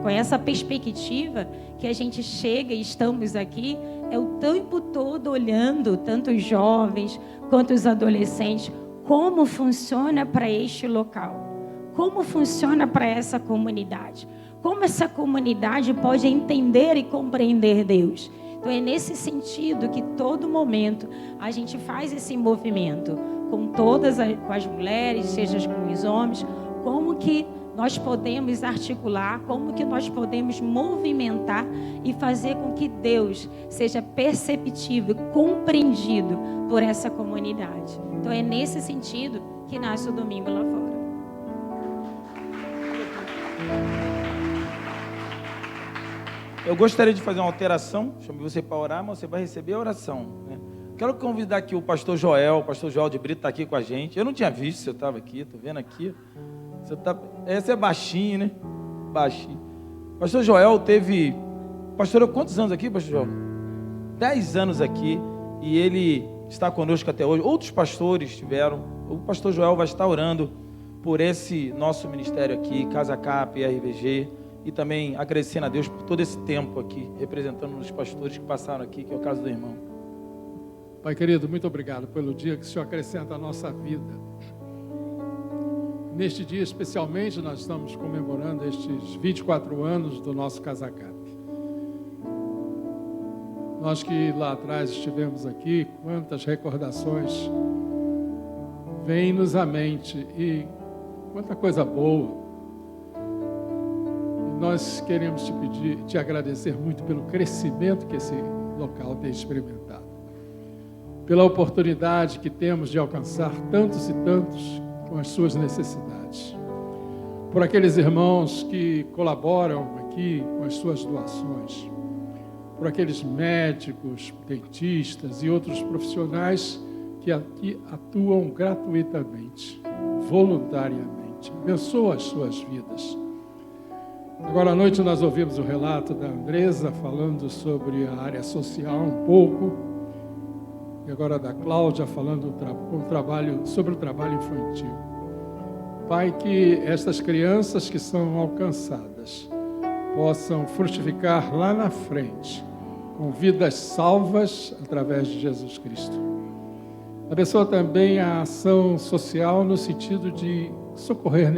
com essa perspectiva que a gente chega e estamos aqui, o tempo todo olhando, tanto os jovens quanto os adolescentes, como funciona para este local, como funciona para essa comunidade, como essa comunidade pode entender e compreender Deus. Então, é nesse sentido que todo momento a gente faz esse movimento com as mulheres, seja com os homens, como que nós podemos articular, como que nós podemos movimentar e fazer com que Deus seja perceptível, compreendido por essa comunidade. Então, é nesse sentido que nasce o Domingo Lá Fora. Eu gostaria de fazer uma alteração. Chamei você para orar, mas você vai receber a oração, né? Quero convidar aqui o pastor Joel de Brito está aqui com a gente. Eu não tinha visto, você estava aqui, estou vendo aqui. Esse é baixinho, né? Baixinho. Pastor Joel teve... Pastor, quantos anos aqui, pastor Joel? 10 anos aqui, e ele está conosco até hoje. Outros pastores tiveram. O pastor Joel vai estar orando por esse nosso ministério aqui, Casa Cap, RVG, e também agradecendo a Deus por todo esse tempo aqui, representando os pastores que passaram aqui, que é o caso do irmão. Pai querido, muito obrigado pelo dia que o Senhor acrescenta à nossa vida. Neste dia, especialmente, nós estamos comemorando estes 24 anos do nosso Casacap. Nós que lá atrás estivemos aqui, quantas recordações vêm-nos à mente e quanta coisa boa. E nós queremos te agradecer muito pelo crescimento que esse local tem experimentado, pela oportunidade que temos de alcançar tantos e tantos com as suas necessidades, por aqueles irmãos que colaboram aqui com as suas doações, por aqueles médicos, dentistas e outros profissionais que aqui atuam gratuitamente, voluntariamente. Abençoa as suas vidas. Agora à noite nós ouvimos o relato da Andresa falando sobre a área social um pouco, e agora da Cláudia falando sobre o trabalho infantil. Pai, que estas crianças que são alcançadas possam frutificar lá na frente, com vidas salvas através de Jesus Cristo. Abençoa também a ação social no sentido de socorrer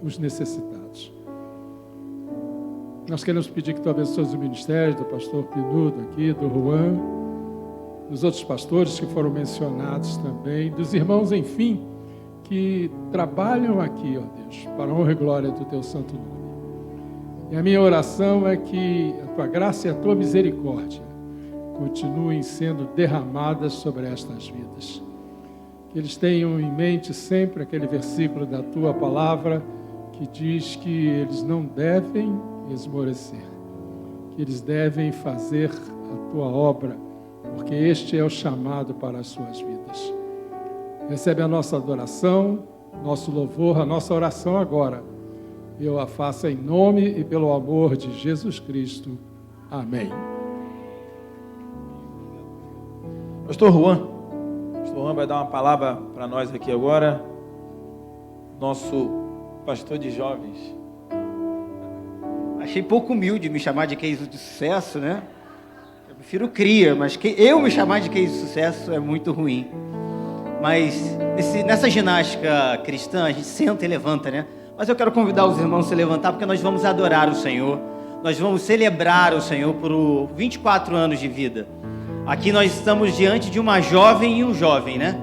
os necessitados. Nós queremos pedir que tu abençoes o ministério do pastor Pinudo aqui, do Juan, dos outros pastores que foram mencionados também, dos irmãos, enfim, que trabalham aqui, ó Deus, para a honra e glória do teu santo nome. E a minha oração é que a tua graça e a tua misericórdia continuem sendo derramadas sobre estas vidas. Que eles tenham em mente sempre aquele versículo da tua palavra que diz que eles não devem esmorecer, que eles devem fazer a tua obra, porque este é o chamado para as suas vidas. Recebe a nossa adoração, nosso louvor, a nossa oração agora. Eu a faço em nome e pelo amor de Jesus Cristo. Amém. Pastor Juan vai dar uma palavra para nós aqui agora. Nosso pastor de jovens. Achei pouco humilde me chamar de case de sucesso, né? Eu prefiro cria, mas eu me chamar de case de sucesso é muito ruim. Mas nessa ginástica cristã, a gente senta e levanta, né? Mas eu quero convidar os irmãos a se levantar, porque nós vamos adorar o Senhor. Nós vamos celebrar o Senhor por 24 anos de vida. Aqui nós estamos diante de uma jovem e um jovem, né?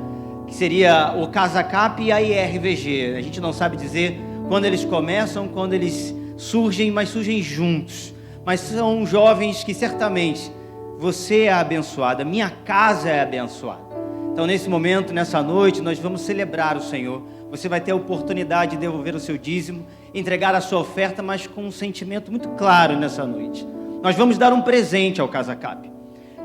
Que seria o Casacap e a IRVG. A gente não sabe dizer quando eles começam, quando eles surgem, mas surgem juntos. Mas são jovens que certamente você é abençoada, minha casa é abençoada. Então nesse momento, nessa noite, nós vamos celebrar o Senhor. Você vai ter a oportunidade de devolver o seu dízimo, entregar a sua oferta, mas com um sentimento muito claro nessa noite. Nós vamos dar um presente ao Casacap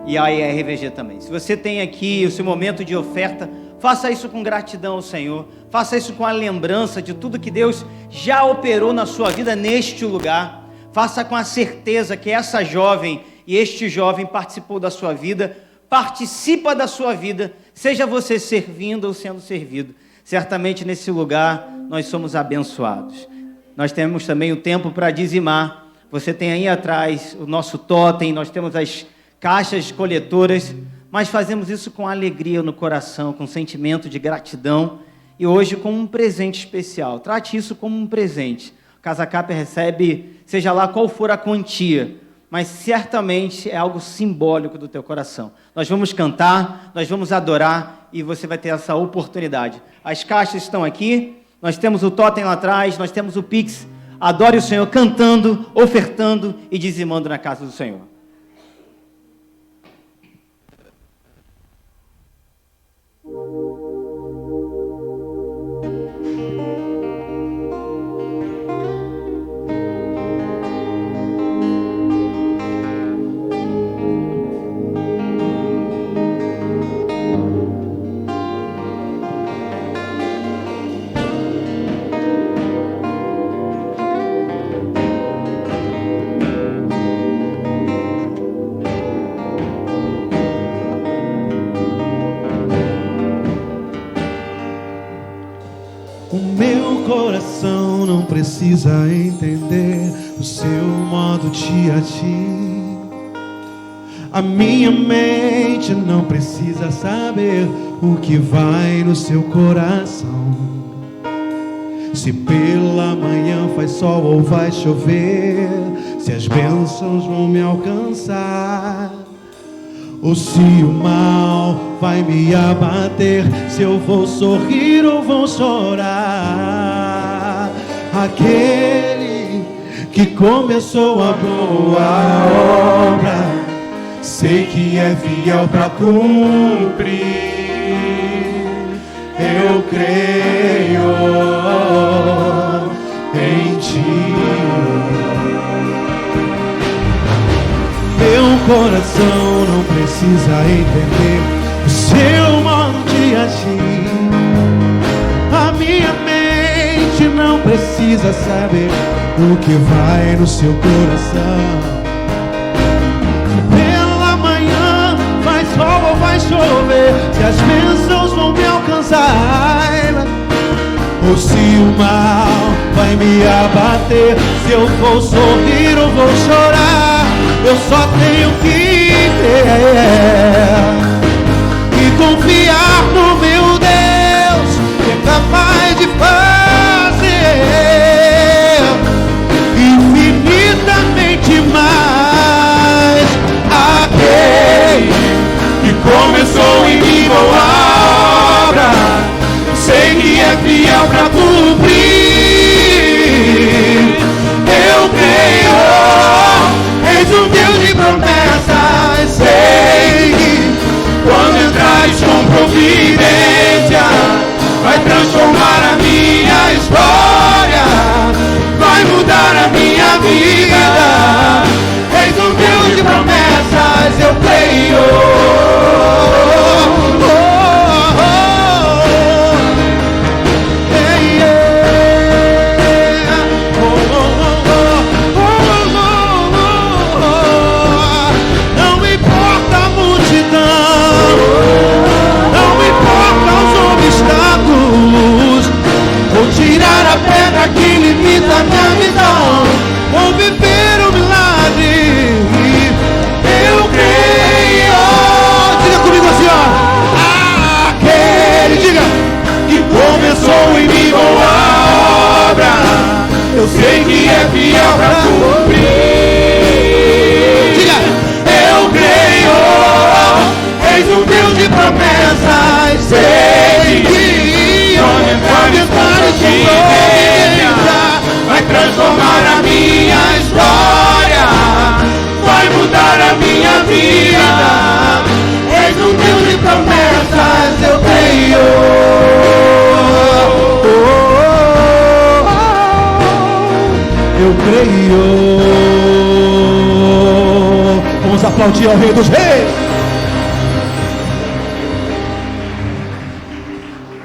e à IRVG também. Se você tem aqui o seu momento de oferta, faça isso com gratidão ao Senhor. Faça isso com a lembrança de tudo que Deus já operou na sua vida neste lugar. Faça com a certeza que essa jovem e este jovem participou da sua vida, participa da sua vida, seja você servindo ou sendo servido. Certamente nesse lugar nós somos abençoados. Nós temos também o tempo para dizimar. Você tem aí atrás o nosso totem, nós temos as caixas coletoras, mas fazemos isso com alegria no coração, com sentimento de gratidão e hoje com um presente especial. Trate isso como um presente. O Casacap recebe, seja lá qual for a quantia, mas certamente é algo simbólico do teu coração. Nós vamos cantar, nós vamos adorar e você vai ter essa oportunidade. As caixas estão aqui, nós temos o totem lá atrás, nós temos o Pix. Adore o Senhor cantando, ofertando e dizimando na casa do Senhor. Coração não precisa entender o seu modo de agir. A minha mente não precisa saber o que vai no seu coração. Se pela manhã faz sol ou vai chover, se as bênçãos vão me alcançar, ou se o mal vai me abater, se eu vou sorrir ou vou chorar. Aquele que começou a boa obra, sei que é fiel para cumprir. Eu creio em Ti. Meu coração não precisa entender o seu modo de agir. A minha mente não precisa saber o que vai no seu coração. Pela manhã vai sol ou vai chover, se as bênçãos vão me alcançar, ou se o mal vai me abater, se eu vou sorrir ou vou chorar. Eu só tenho que crer e confiar no meu Deus, que é capaz de fazer infinitamente mais. Aquele que começou em mim boa obra, sei que é fiel para cumprir. Eu creio, és um Deus de promessas. Sei que quando entrares com providência, vai transformar a minha história, vai mudar a minha vida. És um Deus de promessas, eu creio. Tirar a pedra que limita a minha visão, vou viver um milagre. Eu creio. Diga comigo assim, ó. Aquele, diga, que começou em mim boa obra, eu sei que é fiel para cumprir. Diga, eu creio, és um Deus de promessas. Sei que vai transformar a minha história, vai mudar a minha vida. És um Deus de promessas, eu creio. Eu creio. Vamos aplaudir ao Rei dos Reis.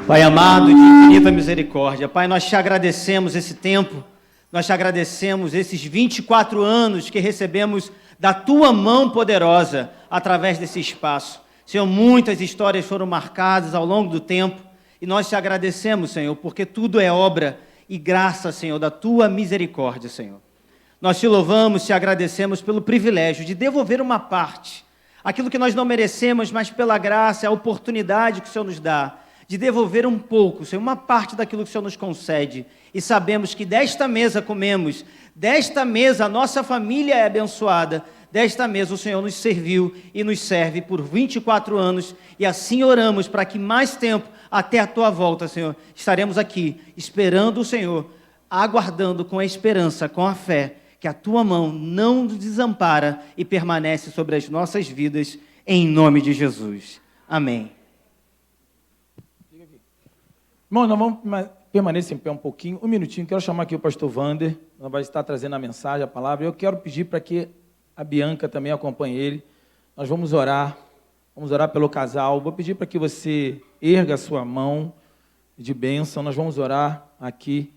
Pai amado, de infinita misericórdia, Pai, nós te agradecemos esse tempo, nós te agradecemos esses 24 anos que recebemos da Tua mão poderosa através desse espaço. Senhor, muitas histórias foram marcadas ao longo do tempo e nós te agradecemos, Senhor, porque tudo é obra e graça, Senhor, da Tua misericórdia, Senhor. Nós te louvamos, te agradecemos pelo privilégio de devolver uma parte, aquilo que nós não merecemos, mas pela graça, a oportunidade que o Senhor nos dá, de devolver um pouco, Senhor, uma parte daquilo que o Senhor nos concede. E sabemos que desta mesa comemos, desta mesa a nossa família é abençoada, desta mesa o Senhor nos serviu e nos serve por 24 anos. E assim oramos para que mais tempo, até a Tua volta, Senhor, estaremos aqui, esperando o Senhor, aguardando com a esperança, com a fé, que a Tua mão não nos desampara e permanece sobre as nossas vidas, em nome de Jesus. Amém. Irmão, nós vamos permanecer em pé um pouquinho, um minutinho. Quero chamar aqui o pastor Wander, nós vai estar trazendo a mensagem, a palavra. Eu quero pedir para que a Bianca também acompanhe ele. Nós vamos orar pelo casal. Vou pedir para que você erga a sua mão de bênção. Nós vamos orar aqui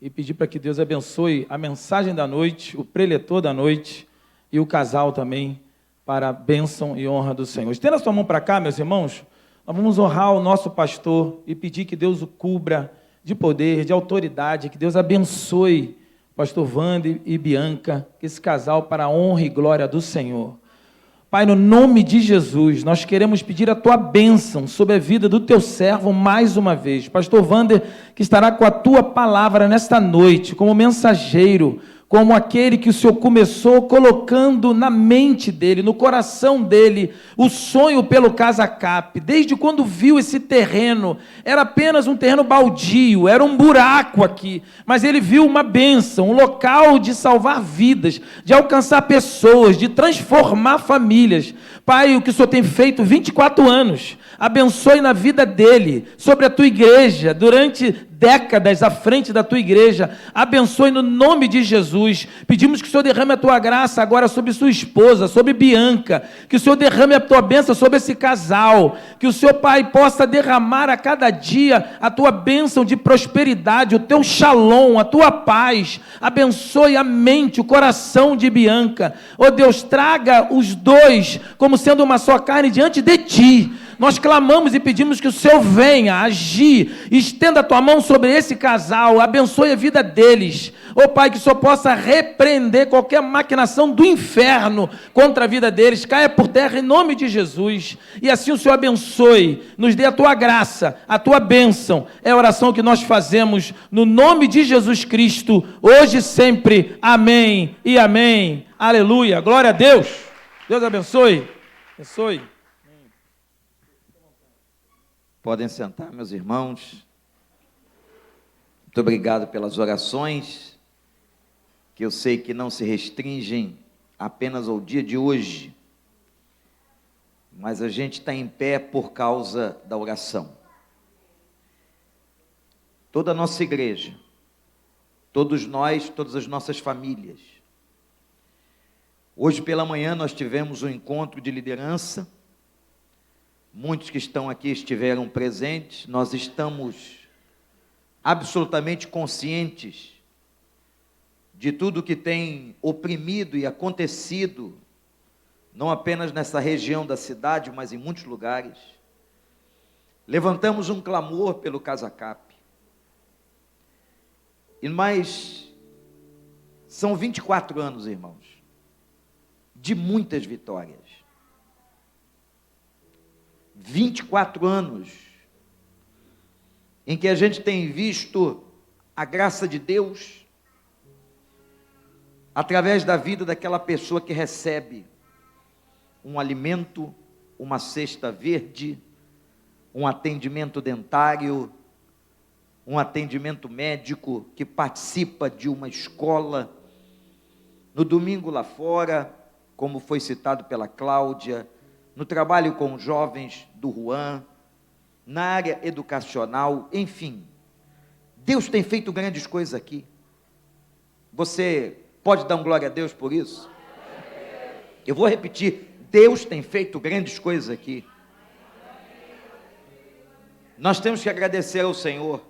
e pedir para que Deus abençoe a mensagem da noite, o preletor da noite e o casal também, para a bênção e honra do Senhor. Estenda a sua mão para cá, meus irmãos. Nós vamos honrar o nosso pastor e pedir que Deus o cubra de poder, de autoridade, que Deus abençoe pastor Wander e Bianca, esse casal, para a honra e glória do Senhor. Pai, no nome de Jesus, nós queremos pedir a Tua bênção sobre a vida do Teu servo mais uma vez. Pastor Wander, que estará com a Tua palavra nesta noite, como mensageiro, como aquele que o Senhor começou colocando na mente dele, no coração dele, o sonho pelo Casa Cap. Desde quando viu esse terreno, era apenas um terreno baldio, era um buraco aqui, mas ele viu uma bênção, um local de salvar vidas, de alcançar pessoas, de transformar famílias. Pai, o que o Senhor tem feito 24 anos, abençoe na vida dele, sobre a Tua igreja, durante décadas à frente da Tua igreja, abençoe no nome de Jesus. Pedimos que o Senhor derrame a Tua graça agora sobre sua esposa, sobre Bianca, que o Senhor derrame a Tua bênção sobre esse casal, que o Senhor, Pai, possa derramar a cada dia a Tua bênção de prosperidade, o Teu shalom, a Tua paz. Abençoe a mente, o coração de Bianca. Oh Deus, traga os dois como sendo uma só carne diante de Ti. Nós clamamos e pedimos que o Senhor venha agir, estenda a Tua mão sobre esse casal, abençoe a vida deles. Ó Pai, que o Senhor possa repreender qualquer maquinação do inferno contra a vida deles, caia por terra em nome de Jesus. E assim o Senhor abençoe, nos dê a Tua graça, a Tua bênção. É a oração que nós fazemos no nome de Jesus Cristo, hoje e sempre. Amém e amém. Aleluia. Glória a Deus. Deus abençoe. Abençoe. Podem sentar, meus irmãos. Muito obrigado pelas orações, que eu sei que não se restringem apenas ao dia de hoje, mas a gente está em pé por causa da oração. Toda a nossa igreja, todos nós, todas as nossas famílias. Hoje pela manhã nós tivemos um encontro de liderança. Muitos que estão aqui estiveram presentes. Nós estamos absolutamente conscientes de tudo que tem oprimido e acontecido, não apenas nessa região da cidade, mas em muitos lugares. Levantamos um clamor pelo Casa Cap. Mas são 24 anos, irmãos, de muitas vitórias. 24 anos em que a gente tem visto a graça de Deus através da vida daquela pessoa que recebe um alimento, uma cesta verde, um atendimento dentário, um atendimento médico, que participa de uma escola. No domingo lá fora, como foi citado pela Cláudia, no trabalho com jovens do Juan, na área educacional, enfim. Deus tem feito grandes coisas aqui. Você pode dar um glória a Deus por isso? Eu vou repetir, Deus tem feito grandes coisas aqui. Nós temos que agradecer ao Senhor.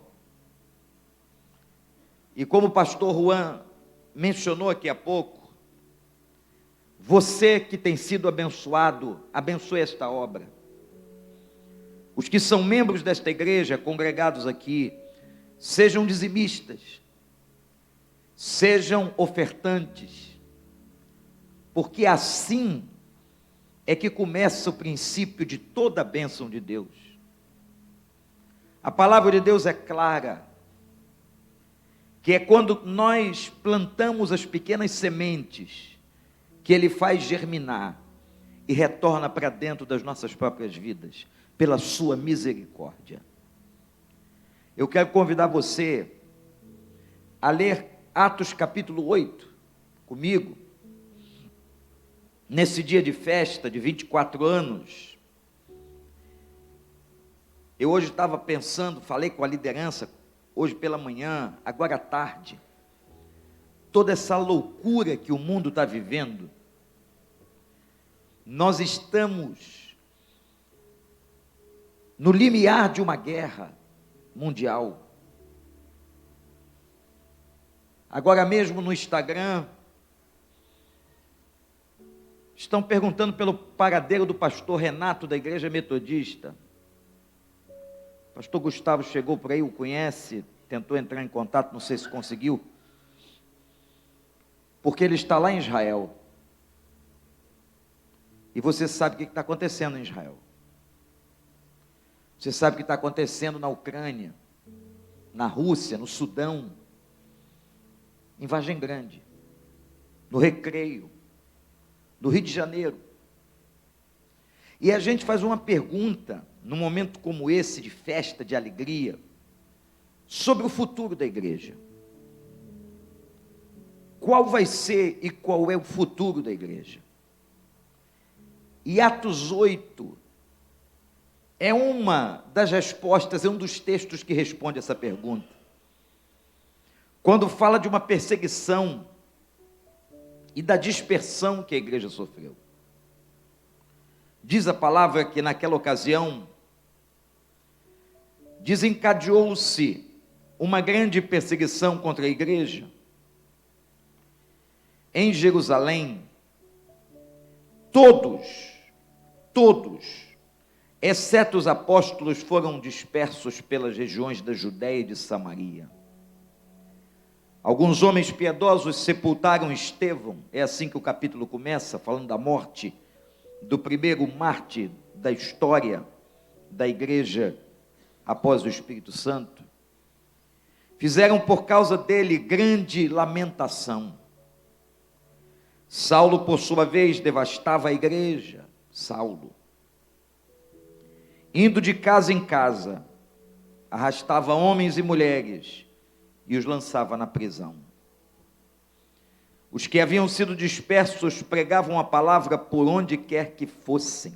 E como o pastor Juan mencionou aqui há pouco, você que tem sido abençoado, abençoe esta obra. Os que são membros desta igreja, congregados aqui, sejam dizimistas, sejam ofertantes, porque assim é que começa o princípio de toda a bênção de Deus. A palavra de Deus é clara, que é quando nós plantamos as pequenas sementes, que Ele faz germinar e retorna para dentro das nossas próprias vidas, pela sua misericórdia. Eu quero convidar você a ler Atos capítulo 8 comigo, nesse dia de festa de 24 anos. Eu hoje estava pensando, falei com a liderança, hoje pela manhã, agora à tarde, toda essa loucura que o mundo está vivendo. Nós estamos no limiar de uma guerra mundial. Agora mesmo no Instagram, estão perguntando pelo paradeiro do pastor Renato, da Igreja Metodista. O pastor Gustavo chegou por aí, o conhece, tentou entrar em contato, não sei se conseguiu, porque ele está lá em Israel. E você sabe o que está acontecendo em Israel. Você sabe o que está acontecendo na Ucrânia, na Rússia, no Sudão, em Vargem Grande, no Recreio, no Rio de Janeiro. E a gente faz uma pergunta, num momento como esse, de festa, de alegria, sobre o futuro da igreja. Qual vai ser e qual é o futuro da igreja? E Atos 8 é uma das respostas, é um dos textos que responde essa pergunta. Quando fala de uma perseguição e da dispersão que a igreja sofreu. Diz a palavra que naquela ocasião desencadeou-se uma grande perseguição contra a igreja em Jerusalém. Todos, exceto os apóstolos, foram dispersos pelas regiões da Judéia e de Samaria. Alguns homens piedosos sepultaram Estevão, é assim que o capítulo começa, falando da morte do primeiro mártir da história da igreja após o Espírito Santo. Fizeram por causa dele grande lamentação. Saulo, por sua vez, devastava a igreja. Saulo, indo de casa em casa, arrastava homens e mulheres e os lançava na prisão. Os que haviam sido dispersos pregavam a palavra por onde quer que fossem.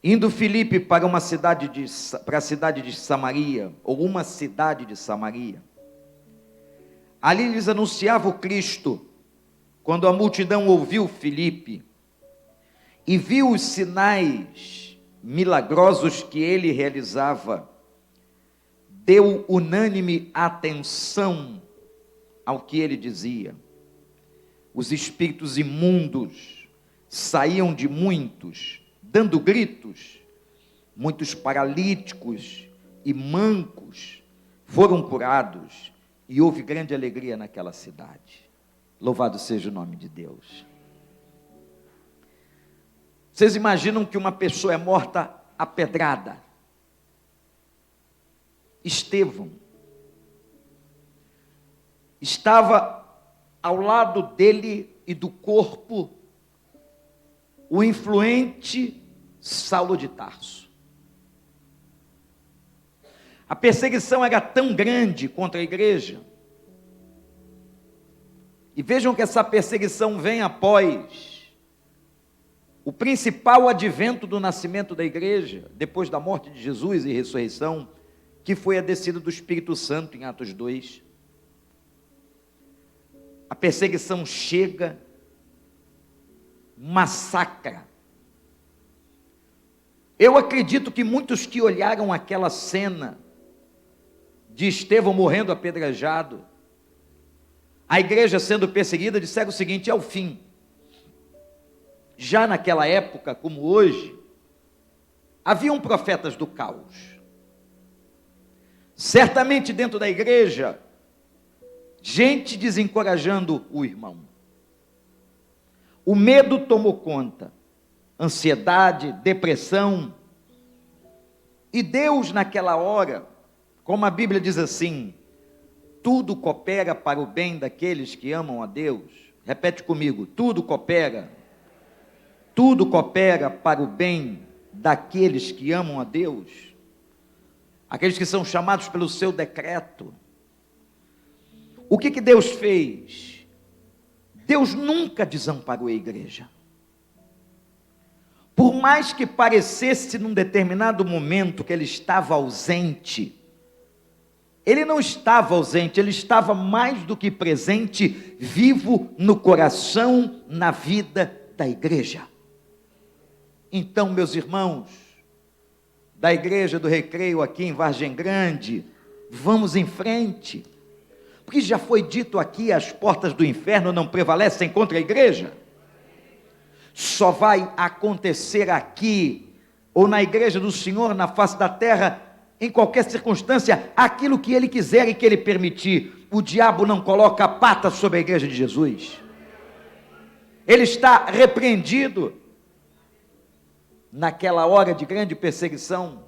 Indo Filipe para a cidade de Samaria, ou uma cidade de Samaria, ali lhes anunciava o Cristo. Quando a multidão ouviu Filipe e viu os sinais milagrosos que ele realizava, deu unânime atenção ao que ele dizia. Os espíritos imundos saíam de muitos, dando gritos. Muitos paralíticos e mancos foram curados, e houve grande alegria naquela cidade. Louvado seja o nome de Deus. Vocês imaginam que uma pessoa é morta a pedrada? Estevão estava ao lado dele e do corpo o influente Saulo de Tarso. A perseguição era tão grande contra a igreja. E vejam que essa perseguição vem após o principal advento do nascimento da igreja, depois da morte de Jesus e ressurreição, que foi a descida do Espírito Santo em Atos 2. A perseguição chega, massacra. Eu acredito que muitos que olharam aquela cena de Estevão morrendo apedrejado, a igreja sendo perseguida, disseram o seguinte: é o fim. Já naquela época, como hoje, haviam profetas do caos. Certamente dentro da igreja, gente desencorajando o irmão. O medo tomou conta, ansiedade, depressão. E Deus naquela hora, como a Bíblia diz assim, tudo coopera para o bem daqueles que amam a Deus. Repete comigo, tudo coopera para o bem daqueles que amam a Deus, aqueles que são chamados pelo seu decreto. O que Deus fez? Deus nunca desamparou a igreja. Por mais que parecesse num determinado momento que ele estava ausente, ele não estava ausente, ele estava mais do que presente, vivo no coração, na vida da igreja. Então, meus irmãos, da igreja do Recreio aqui em Vargem Grande, vamos em frente, porque já foi dito aqui, as portas do inferno não prevalecem contra a igreja. Só vai acontecer aqui, ou na igreja do Senhor, na face da terra, em qualquer circunstância, aquilo que Ele quiser e que Ele permitir. O diabo não coloca a pata sobre a igreja de Jesus. ele está repreendido. Naquela hora de grande perseguição,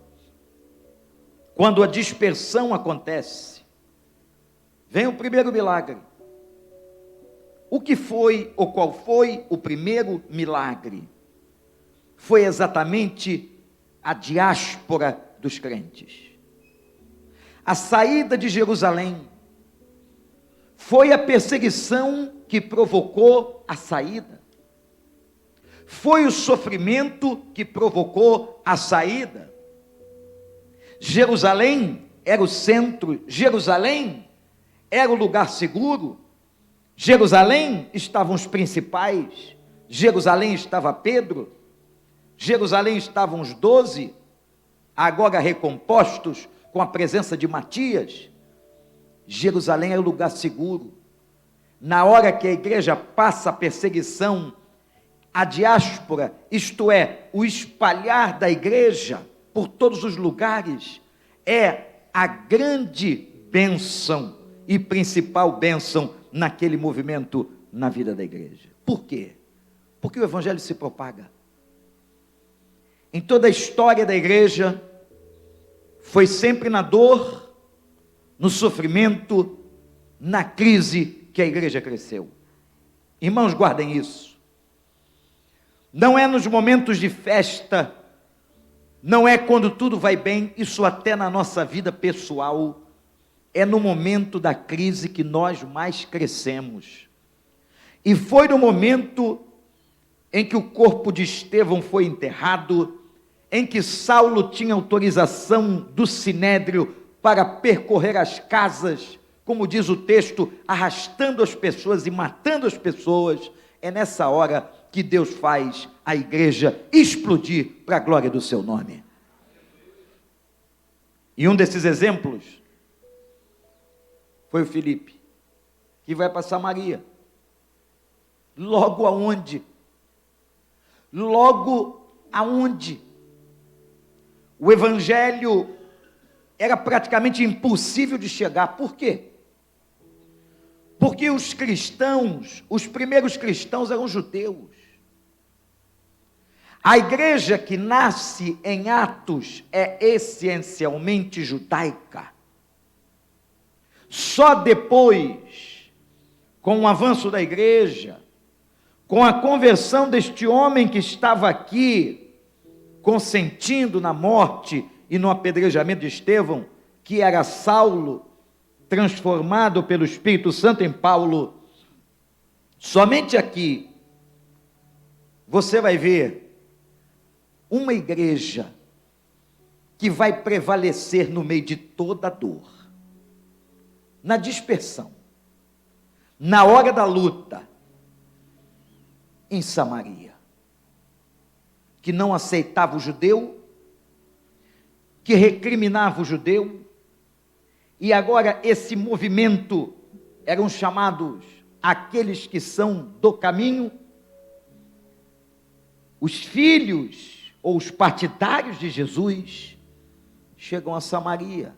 quando a dispersão acontece, vem o primeiro milagre. O que foi ou qual foi o primeiro milagre? Foi exatamente a diáspora dos crentes. A saída de Jerusalém foi a perseguição que provocou a saída. Foi o sofrimento que provocou a saída. Jerusalém era o centro, Jerusalém era o lugar seguro, Jerusalém estavam os principais, Jerusalém estava Pedro, Jerusalém estavam os 12, agora recompostos com a presença de Matias. Jerusalém era o lugar seguro. Na hora que a igreja passa a perseguição, a diáspora, isto é, o espalhar da igreja por todos os lugares, é a grande bênção e principal bênção naquele movimento na vida da igreja. Por quê? Porque o evangelho se propaga. Em toda a história da igreja, foi sempre na dor, no sofrimento, na crise que a igreja cresceu. Irmãos, guardem isso. Não é nos momentos de festa, não é quando tudo vai bem, isso até na nossa vida pessoal, é no momento da crise que nós mais crescemos. E foi no momento em que o corpo de Estevão foi enterrado, em que Saulo tinha autorização do Sinédrio para percorrer as casas, como diz o texto, arrastando as pessoas e matando as pessoas. É nessa hora que Deus faz a igreja explodir para a glória do seu nome. E um desses exemplos foi o Filipe, que vai para Samaria. Logo aonde? Logo aonde? O evangelho era praticamente impossível de chegar. Por quê? Porque os cristãos, os primeiros cristãos eram judeus. A igreja que nasce em Atos é essencialmente judaica. Só depois, com o avanço da igreja, com a conversão deste homem que estava aqui, consentindo na morte e no apedrejamento de Estevão, que era Saulo, transformado pelo Espírito Santo em Paulo, somente aqui, você vai ver uma igreja que vai prevalecer no meio de toda a dor, na dispersão, na hora da luta, em Samaria, que não aceitava o judeu, que recriminava o judeu, e agora esse movimento eram chamados aqueles que são do caminho, os filhos ou os partidários de Jesus chegam a Samaria.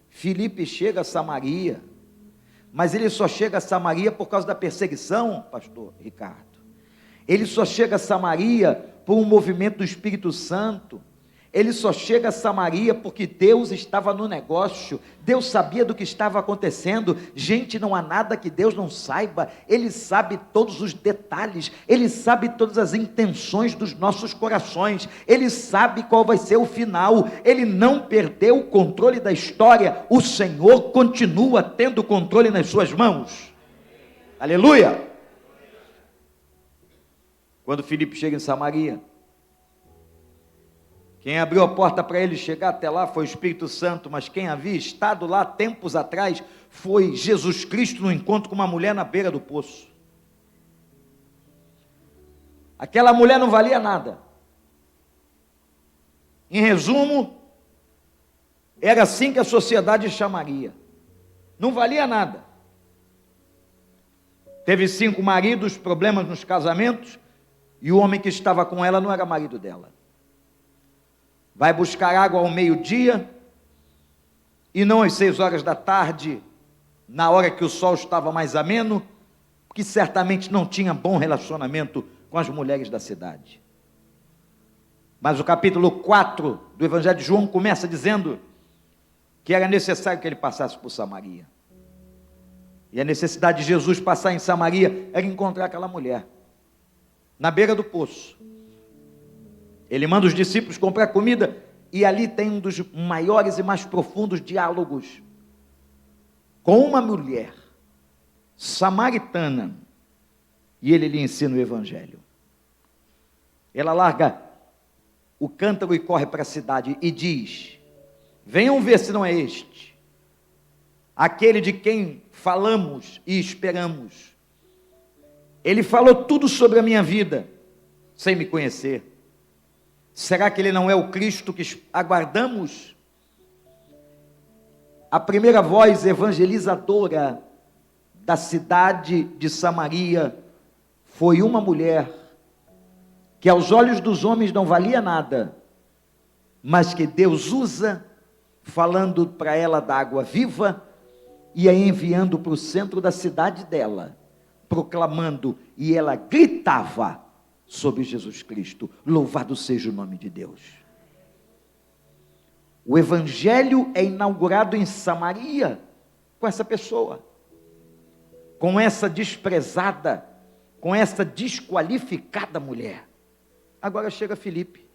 Filipe chega a Samaria, mas ele só chega a Samaria por causa da perseguição, pastor Ricardo. Ele só chega a Samaria por um movimento do Espírito Santo. Ele só chega a Samaria porque Deus estava no negócio, Deus sabia do que estava acontecendo. Gente, não há nada que Deus não saiba, Ele sabe todos os detalhes, Ele sabe todas as intenções dos nossos corações, Ele sabe qual vai ser o final, Ele não perdeu o controle da história, o Senhor continua tendo o controle nas suas mãos. Aleluia! Quando Filipe chega em Samaria, quem abriu a porta para ele chegar até lá foi o Espírito Santo, mas quem havia estado lá tempos atrás foi Jesus Cristo no encontro com uma mulher na beira do poço. Aquela mulher não valia nada. Em resumo, era assim que a sociedade chamaria. Não valia nada. Teve 5 maridos, problemas nos casamentos, e o homem que estava com ela não era marido dela. Vai buscar água ao meio-dia, e não às 6 horas da tarde, na hora que o sol estava mais ameno, que certamente não tinha bom relacionamento com as mulheres da cidade. Mas o capítulo 4 do Evangelho de João começa dizendo que era necessário que ele passasse por Samaria. E a necessidade de Jesus passar em Samaria era encontrar aquela mulher, na beira do poço. Ele manda os discípulos comprar comida, e ali tem um dos maiores e mais profundos diálogos com uma mulher samaritana, e ele lhe ensina o Evangelho. Ela larga o cântaro e corre para a cidade e diz: venham ver se não é este, aquele de quem falamos e esperamos. Ele falou tudo sobre a minha vida, sem me conhecer. Será que ele não é o Cristo que aguardamos? A primeira voz evangelizadora da cidade de Samaria foi uma mulher que aos olhos dos homens não valia nada, mas que Deus usa, falando para ela da água viva, e a enviando para o centro da cidade dela, proclamando, e ela gritava sobre Jesus Cristo. Louvado seja o nome de Deus. O Evangelho é inaugurado em Samaria, com essa pessoa, com essa desprezada, com essa desqualificada mulher. Agora chega Filipe.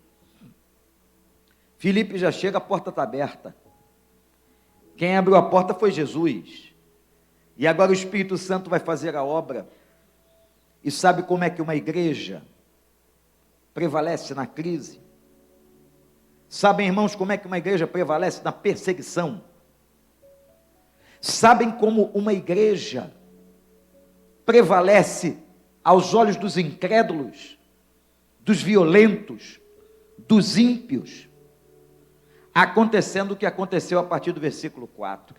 Filipe já chega, a porta está aberta. Quem abriu a porta foi Jesus. E agora o Espírito Santo vai fazer a obra. E sabe como é que uma igreja prevalece na crise? Sabem, irmãos, como é que uma igreja prevalece na perseguição? Sabem como uma igreja prevalece aos olhos dos incrédulos, dos violentos, dos ímpios? Acontecendo o que aconteceu a partir do versículo 4.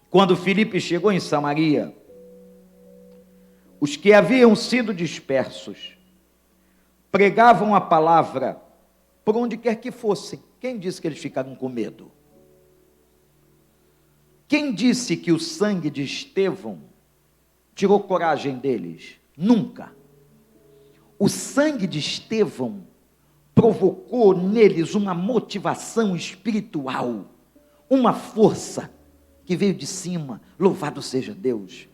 Quando Filipe chegou em Samaria, os que haviam sido dispersos pregavam a palavra por onde quer que fossem. Quem disse que eles ficaram com medo? Quem disse que o sangue de Estevão tirou coragem deles? Nunca. O sangue de Estevão provocou neles uma motivação espiritual, uma força que veio de cima. Louvado seja Deus.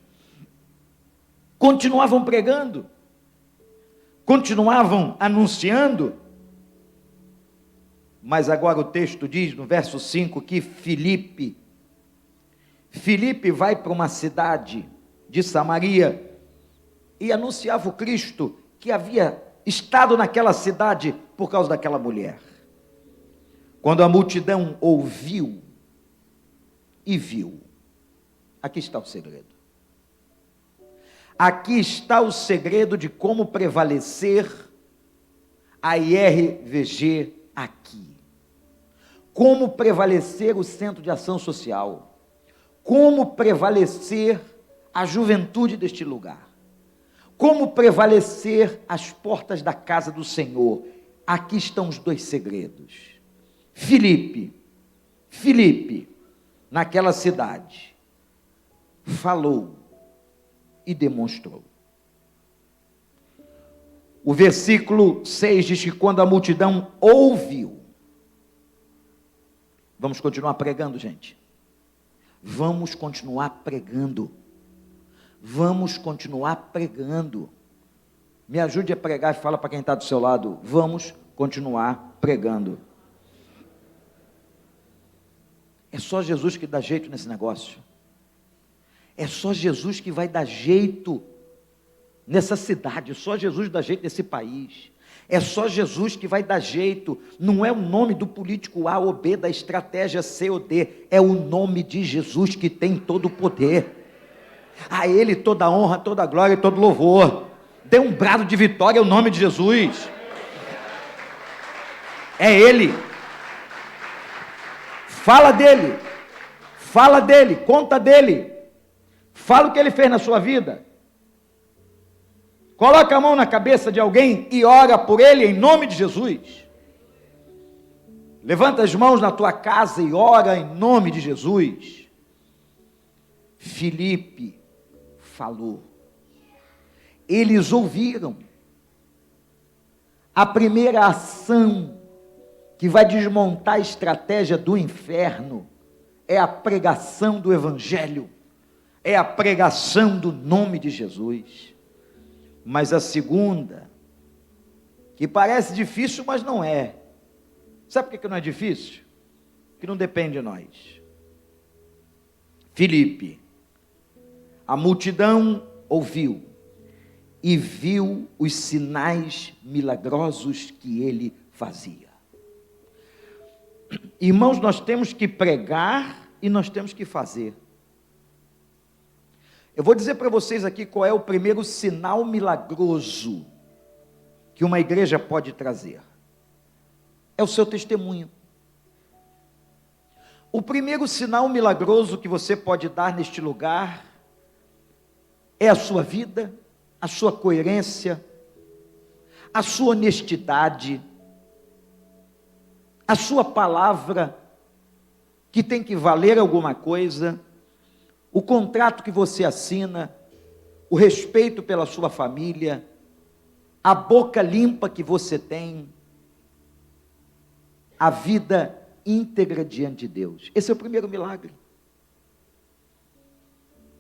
Continuavam pregando, continuavam anunciando, mas agora o texto diz no verso 5 que Filipe vai para uma cidade de Samaria e anunciava o Cristo que havia estado naquela cidade por causa daquela mulher. Quando a multidão ouviu e viu, aqui está o segredo. Aqui está o segredo de como prevalecer a IRVG aqui. Como prevalecer o Centro de Ação Social. Como prevalecer a juventude deste lugar. Como prevalecer as portas da casa do Senhor. Aqui estão os dois segredos. Filipe, naquela cidade, falou e demonstrou. O versículo 6 diz que quando a multidão ouviu, vamos continuar pregando, gente. Vamos continuar pregando. Vamos continuar pregando. Me ajude a pregar e fala para quem está do seu lado. Vamos continuar pregando. É só Jesus que dá jeito nesse negócio. É só Jesus que vai dar jeito nessa cidade. Só Jesus dá jeito nesse país. É só Jesus que vai dar jeito. Não é o nome do político A ou B, da estratégia C ou D. É o nome de Jesus que tem todo o poder. A Ele toda a honra, toda a glória e todo louvor. Dê um brado de vitória ao nome de Jesus. É Ele. Fala dele. Fala dele, conta dele. Fala o que ele fez na sua vida. Coloca a mão na cabeça de alguém e ora por ele em nome de Jesus. Levanta as mãos na tua casa e ora em nome de Jesus. Filipe falou. Eles ouviram. A primeira ação que vai desmontar a estratégia do inferno é a pregação do Evangelho, é a pregação do nome de Jesus. Mas a segunda, que parece difícil, mas não é. Sabe por que não é difícil? Que não depende de nós. Filipe, a multidão ouviu e viu os sinais milagrosos que ele fazia. Irmãos, nós temos que pregar e nós temos que fazer. Eu vou dizer para vocês aqui qual é o primeiro sinal milagroso que uma igreja pode trazer. É o seu testemunho. O primeiro sinal milagroso que você pode dar neste lugar é a sua vida, a sua coerência, a sua honestidade, a sua palavra, que tem que valer alguma coisa, o contrato que você assina, o respeito pela sua família, a boca limpa que você tem, a vida íntegra diante de Deus. Esse é o primeiro milagre.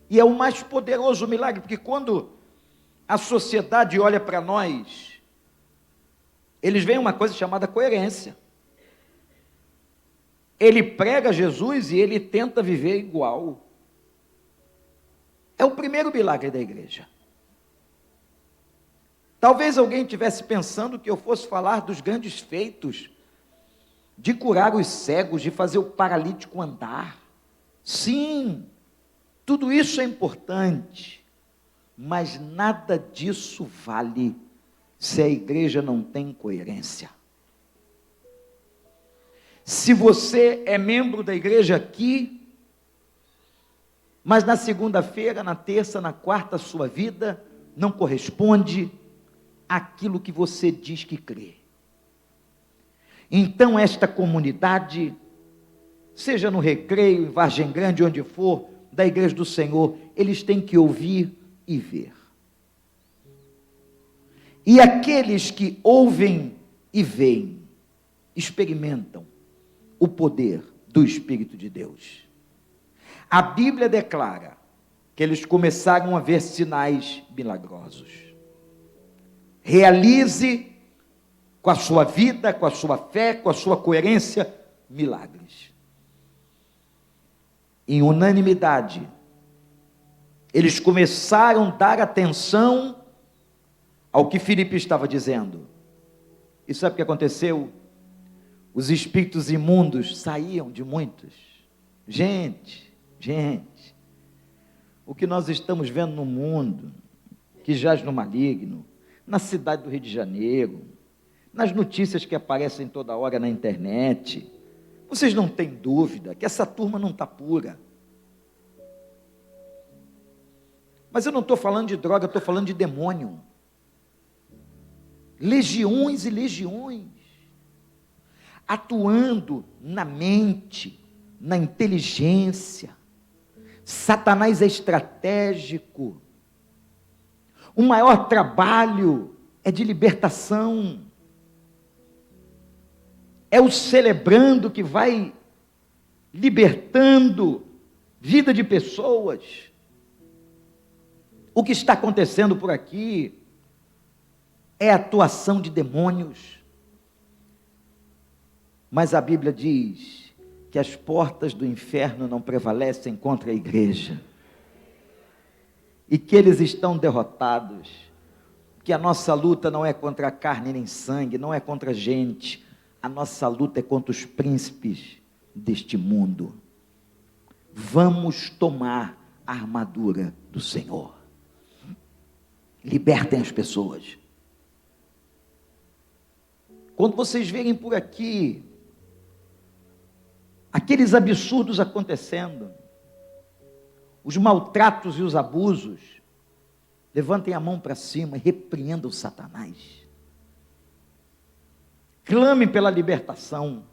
E é o mais poderoso milagre, porque quando a sociedade olha para nós, eles veem uma coisa chamada coerência. Ele prega Jesus e ele tenta viver igual. É o primeiro milagre da igreja. Talvez alguém estivesse pensando que eu fosse falar dos grandes feitos, de curar os cegos, de fazer o paralítico andar. Sim, tudo isso é importante, mas nada disso vale se a igreja não tem coerência. Se você é membro da igreja aqui, mas na segunda-feira, na terça, na quarta, sua vida não corresponde àquilo que você diz que crê. Então esta comunidade, seja no Recreio, em Vargem Grande, onde for, da igreja do Senhor, eles têm que ouvir e ver. E aqueles que ouvem e veem, experimentam o poder do Espírito de Deus. A Bíblia declara que eles começaram a ver sinais milagrosos. Realize com a sua vida, com a sua fé, com a sua coerência, milagres. Em unanimidade, eles começaram a dar atenção ao que Filipe estava dizendo. E sabe o que aconteceu? Os espíritos imundos saíam de muitos. Gente, o que nós estamos vendo no mundo, que jaz no maligno, na cidade do Rio de Janeiro, nas notícias que aparecem toda hora na internet, vocês não têm dúvida que essa turma não está pura. Mas eu não estou falando de droga, eu estou falando de demônio. Legiões e legiões, atuando na mente, na inteligência. Satanás é estratégico. O maior trabalho é de libertação. É o celebrando que vai libertando vida de pessoas. O que está acontecendo por aqui é a atuação de demônios. Mas a Bíblia diz que as portas do inferno não prevalecem contra a igreja. E que eles estão derrotados. Que a nossa luta não é contra a carne nem sangue, não é contra a gente. A nossa luta é contra os príncipes deste mundo. Vamos tomar a armadura do Senhor. Libertem as pessoas. Quando vocês verem por aqui aqueles absurdos acontecendo, os maltratos e os abusos, levantem a mão para cima e repreendam Satanás. Clamem pela libertação,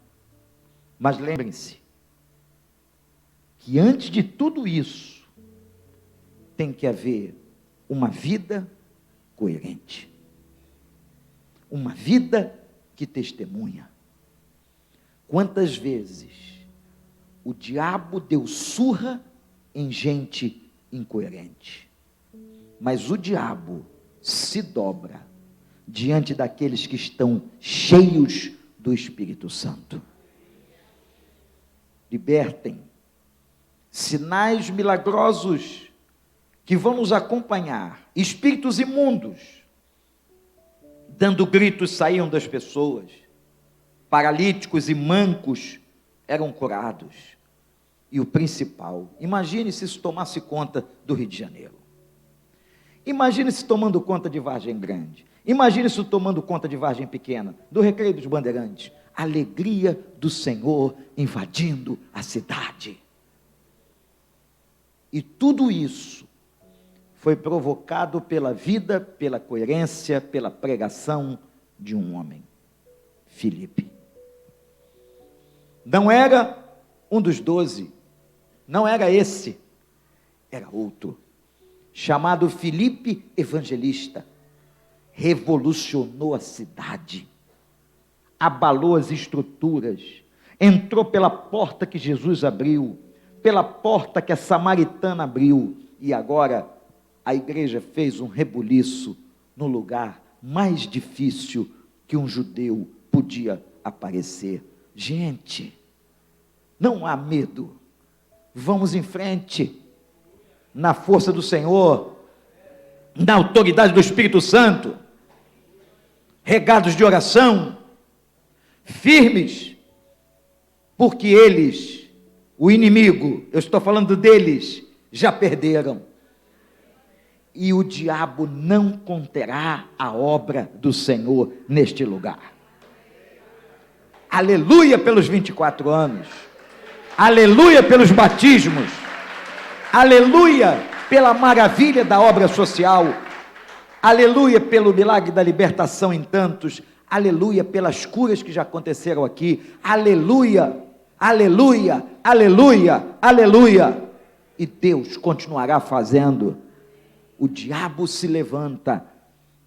mas lembrem-se que antes de tudo isso, tem que haver uma vida coerente. Uma vida que testemunha. Quantas vezes o diabo deu surra em gente incoerente, mas o diabo se dobra diante daqueles que estão cheios do Espírito Santo. Libertem. Sinais milagrosos que vão nos acompanhar. Espíritos imundos, dando gritos, saíam das pessoas. Paralíticos e mancos eram curados. E o principal, imagine se isso tomasse conta do Rio de Janeiro. Imagine se tomando conta de Vargem Grande. Imagine se tomando conta de Vargem Pequena, do Recreio dos Bandeirantes. A alegria do Senhor invadindo a cidade. E tudo isso foi provocado pela vida, pela coerência, pela pregação de um homem, Filipe. Não era um dos 12, não era esse, era outro, chamado Filipe Evangelista. Revolucionou a cidade, abalou as estruturas, entrou pela porta que Jesus abriu, pela porta que a samaritana abriu, e agora a igreja fez um rebuliço no lugar mais difícil que um judeu podia aparecer. Gente, não há medo, vamos em frente, na força do Senhor, na autoridade do Espírito Santo, regados de oração, firmes, porque eles, o inimigo, eu estou falando deles, já perderam. E o diabo não conterá a obra do Senhor neste lugar. Aleluia pelos 24 anos. Aleluia pelos batismos. Aleluia pela maravilha da obra social. Aleluia pelo milagre da libertação em tantos. Aleluia pelas curas que já aconteceram aqui. Aleluia, aleluia, aleluia, aleluia. E Deus continuará fazendo. O diabo se levanta,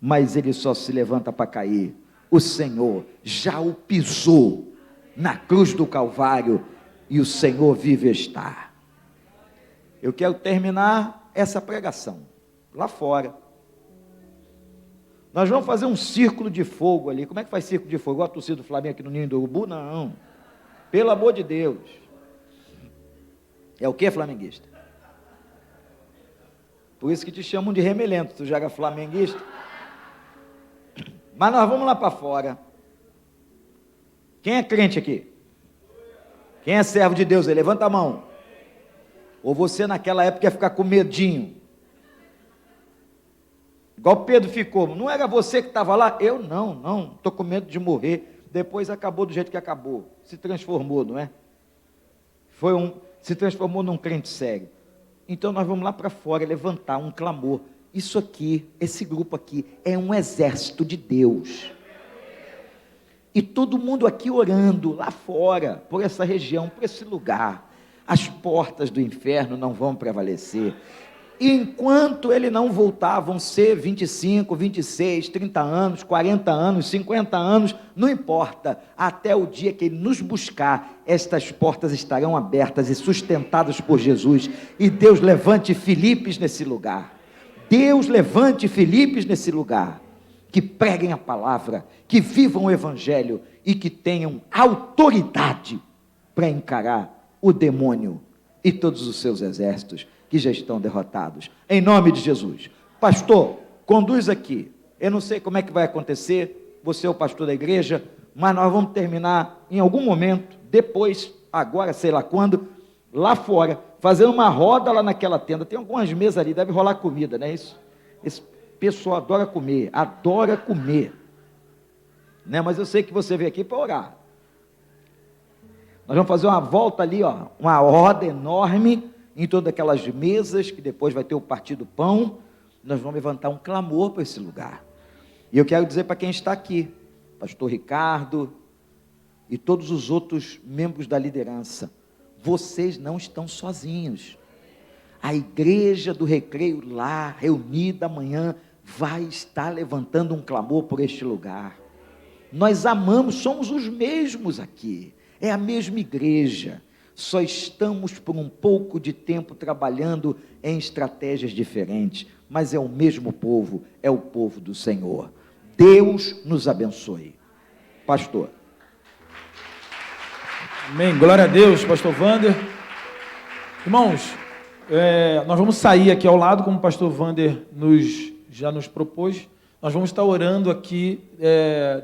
mas ele só se levanta para cair. O Senhor já o pisou na cruz do Calvário e o Senhor vive está. Eu quero terminar essa pregação lá fora. Nós vamos fazer um círculo de fogo ali. Como é que faz círculo de fogo? Igual a torcida do Flamengo aqui no Ninho do Urubu? Não. Pelo amor de Deus. É o que, flamenguista? Por isso que te chamam de remelento, tu já era flamenguista. Mas nós vamos lá para fora. Quem é crente aqui? Quem é servo de Deus aí? Levanta a mão. Ou você naquela época ia ficar com medinho? Igual Pedro ficou. Não era você que estava lá? Eu não, estou com medo de morrer. Depois acabou do jeito que acabou. Se transformou, não é? Se transformou num crente sério. Então nós vamos lá para fora levantar um clamor. Isso aqui, esse grupo aqui, é um exército de Deus. E todo mundo aqui orando, lá fora, por essa região, por esse lugar. As portas do inferno não vão prevalecer. E enquanto ele não voltar, vão ser 25, 26, 30 anos, 40 anos, 50 anos, não importa, até o dia que ele nos buscar, estas portas estarão abertas e sustentadas por Jesus, e Deus levante Filipes nesse lugar, Deus levante Filipes nesse lugar, que preguem a palavra, que vivam o evangelho, e que tenham autoridade para encarar o demônio e todos os seus exércitos, que já estão derrotados, em nome de Jesus. Pastor, conduz aqui, eu não sei como é que vai acontecer, você é o pastor da igreja, mas nós vamos terminar em algum momento, depois, agora, sei lá quando, lá fora, fazendo uma roda lá naquela tenda, tem algumas mesas ali, deve rolar comida, né? Esse pessoal adora comer, né? Mas eu sei que você veio aqui para orar. Nós vamos fazer uma volta ali, ó, uma roda enorme, em todas aquelas mesas, que depois vai ter o partir do pão, nós vamos levantar um clamor para esse lugar. E eu quero dizer para quem está aqui, pastor Ricardo, e todos os outros membros da liderança, vocês não estão sozinhos. A igreja do Recreio lá, reunida amanhã, vai estar levantando um clamor por este lugar. Nós amamos, somos os mesmos aqui, é a mesma igreja, só estamos por um pouco de tempo trabalhando em estratégias diferentes, mas é o mesmo povo, é o povo do Senhor. Deus nos abençoe. Pastor. Amém, glória a Deus, pastor Wander. Irmãos, nós vamos sair aqui ao lado, como o pastor Wander já nos propôs. Nós vamos estar orando aqui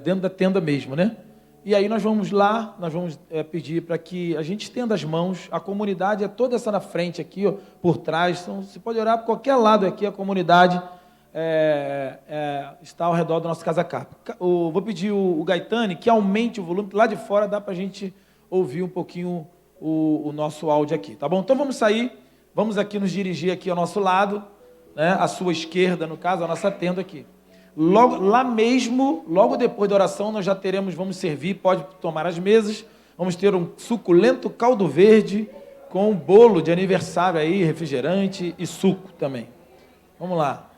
dentro da tenda mesmo, né? E aí nós vamos lá, nós vamos pedir para que a gente estenda as mãos. A comunidade é toda essa na frente aqui, ó, por trás. Então, você pode orar por qualquer lado aqui, a comunidade está ao redor da nossa Casa Capa. Vou pedir o Gaetani que aumente o volume, que lá de fora dá para a gente ouvir um pouquinho o nosso áudio aqui, tá bom? Então vamos sair, vamos aqui nos dirigir aqui ao nosso lado, né, à sua esquerda, no caso, a nossa tenda aqui. Lá mesmo, logo depois da oração, nós já vamos servir, pode tomar as mesas, vamos ter um suculento caldo verde com um bolo de aniversário aí, refrigerante e suco também. Vamos lá,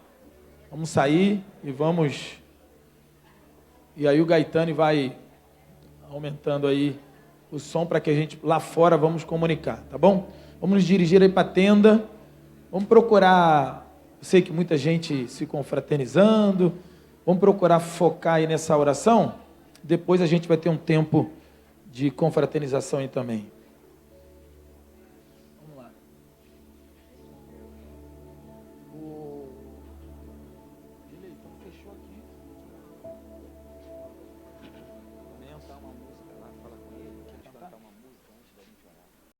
vamos sair e vamos... E aí o Gaetani vai aumentando aí o som para que a gente, lá fora, vamos comunicar, tá bom? Vamos nos dirigir aí para a tenda, vamos procurar... Sei que muita gente se confraternizando. Vamos procurar focar aí nessa oração. Depois a gente vai ter um tempo de confraternização aí também.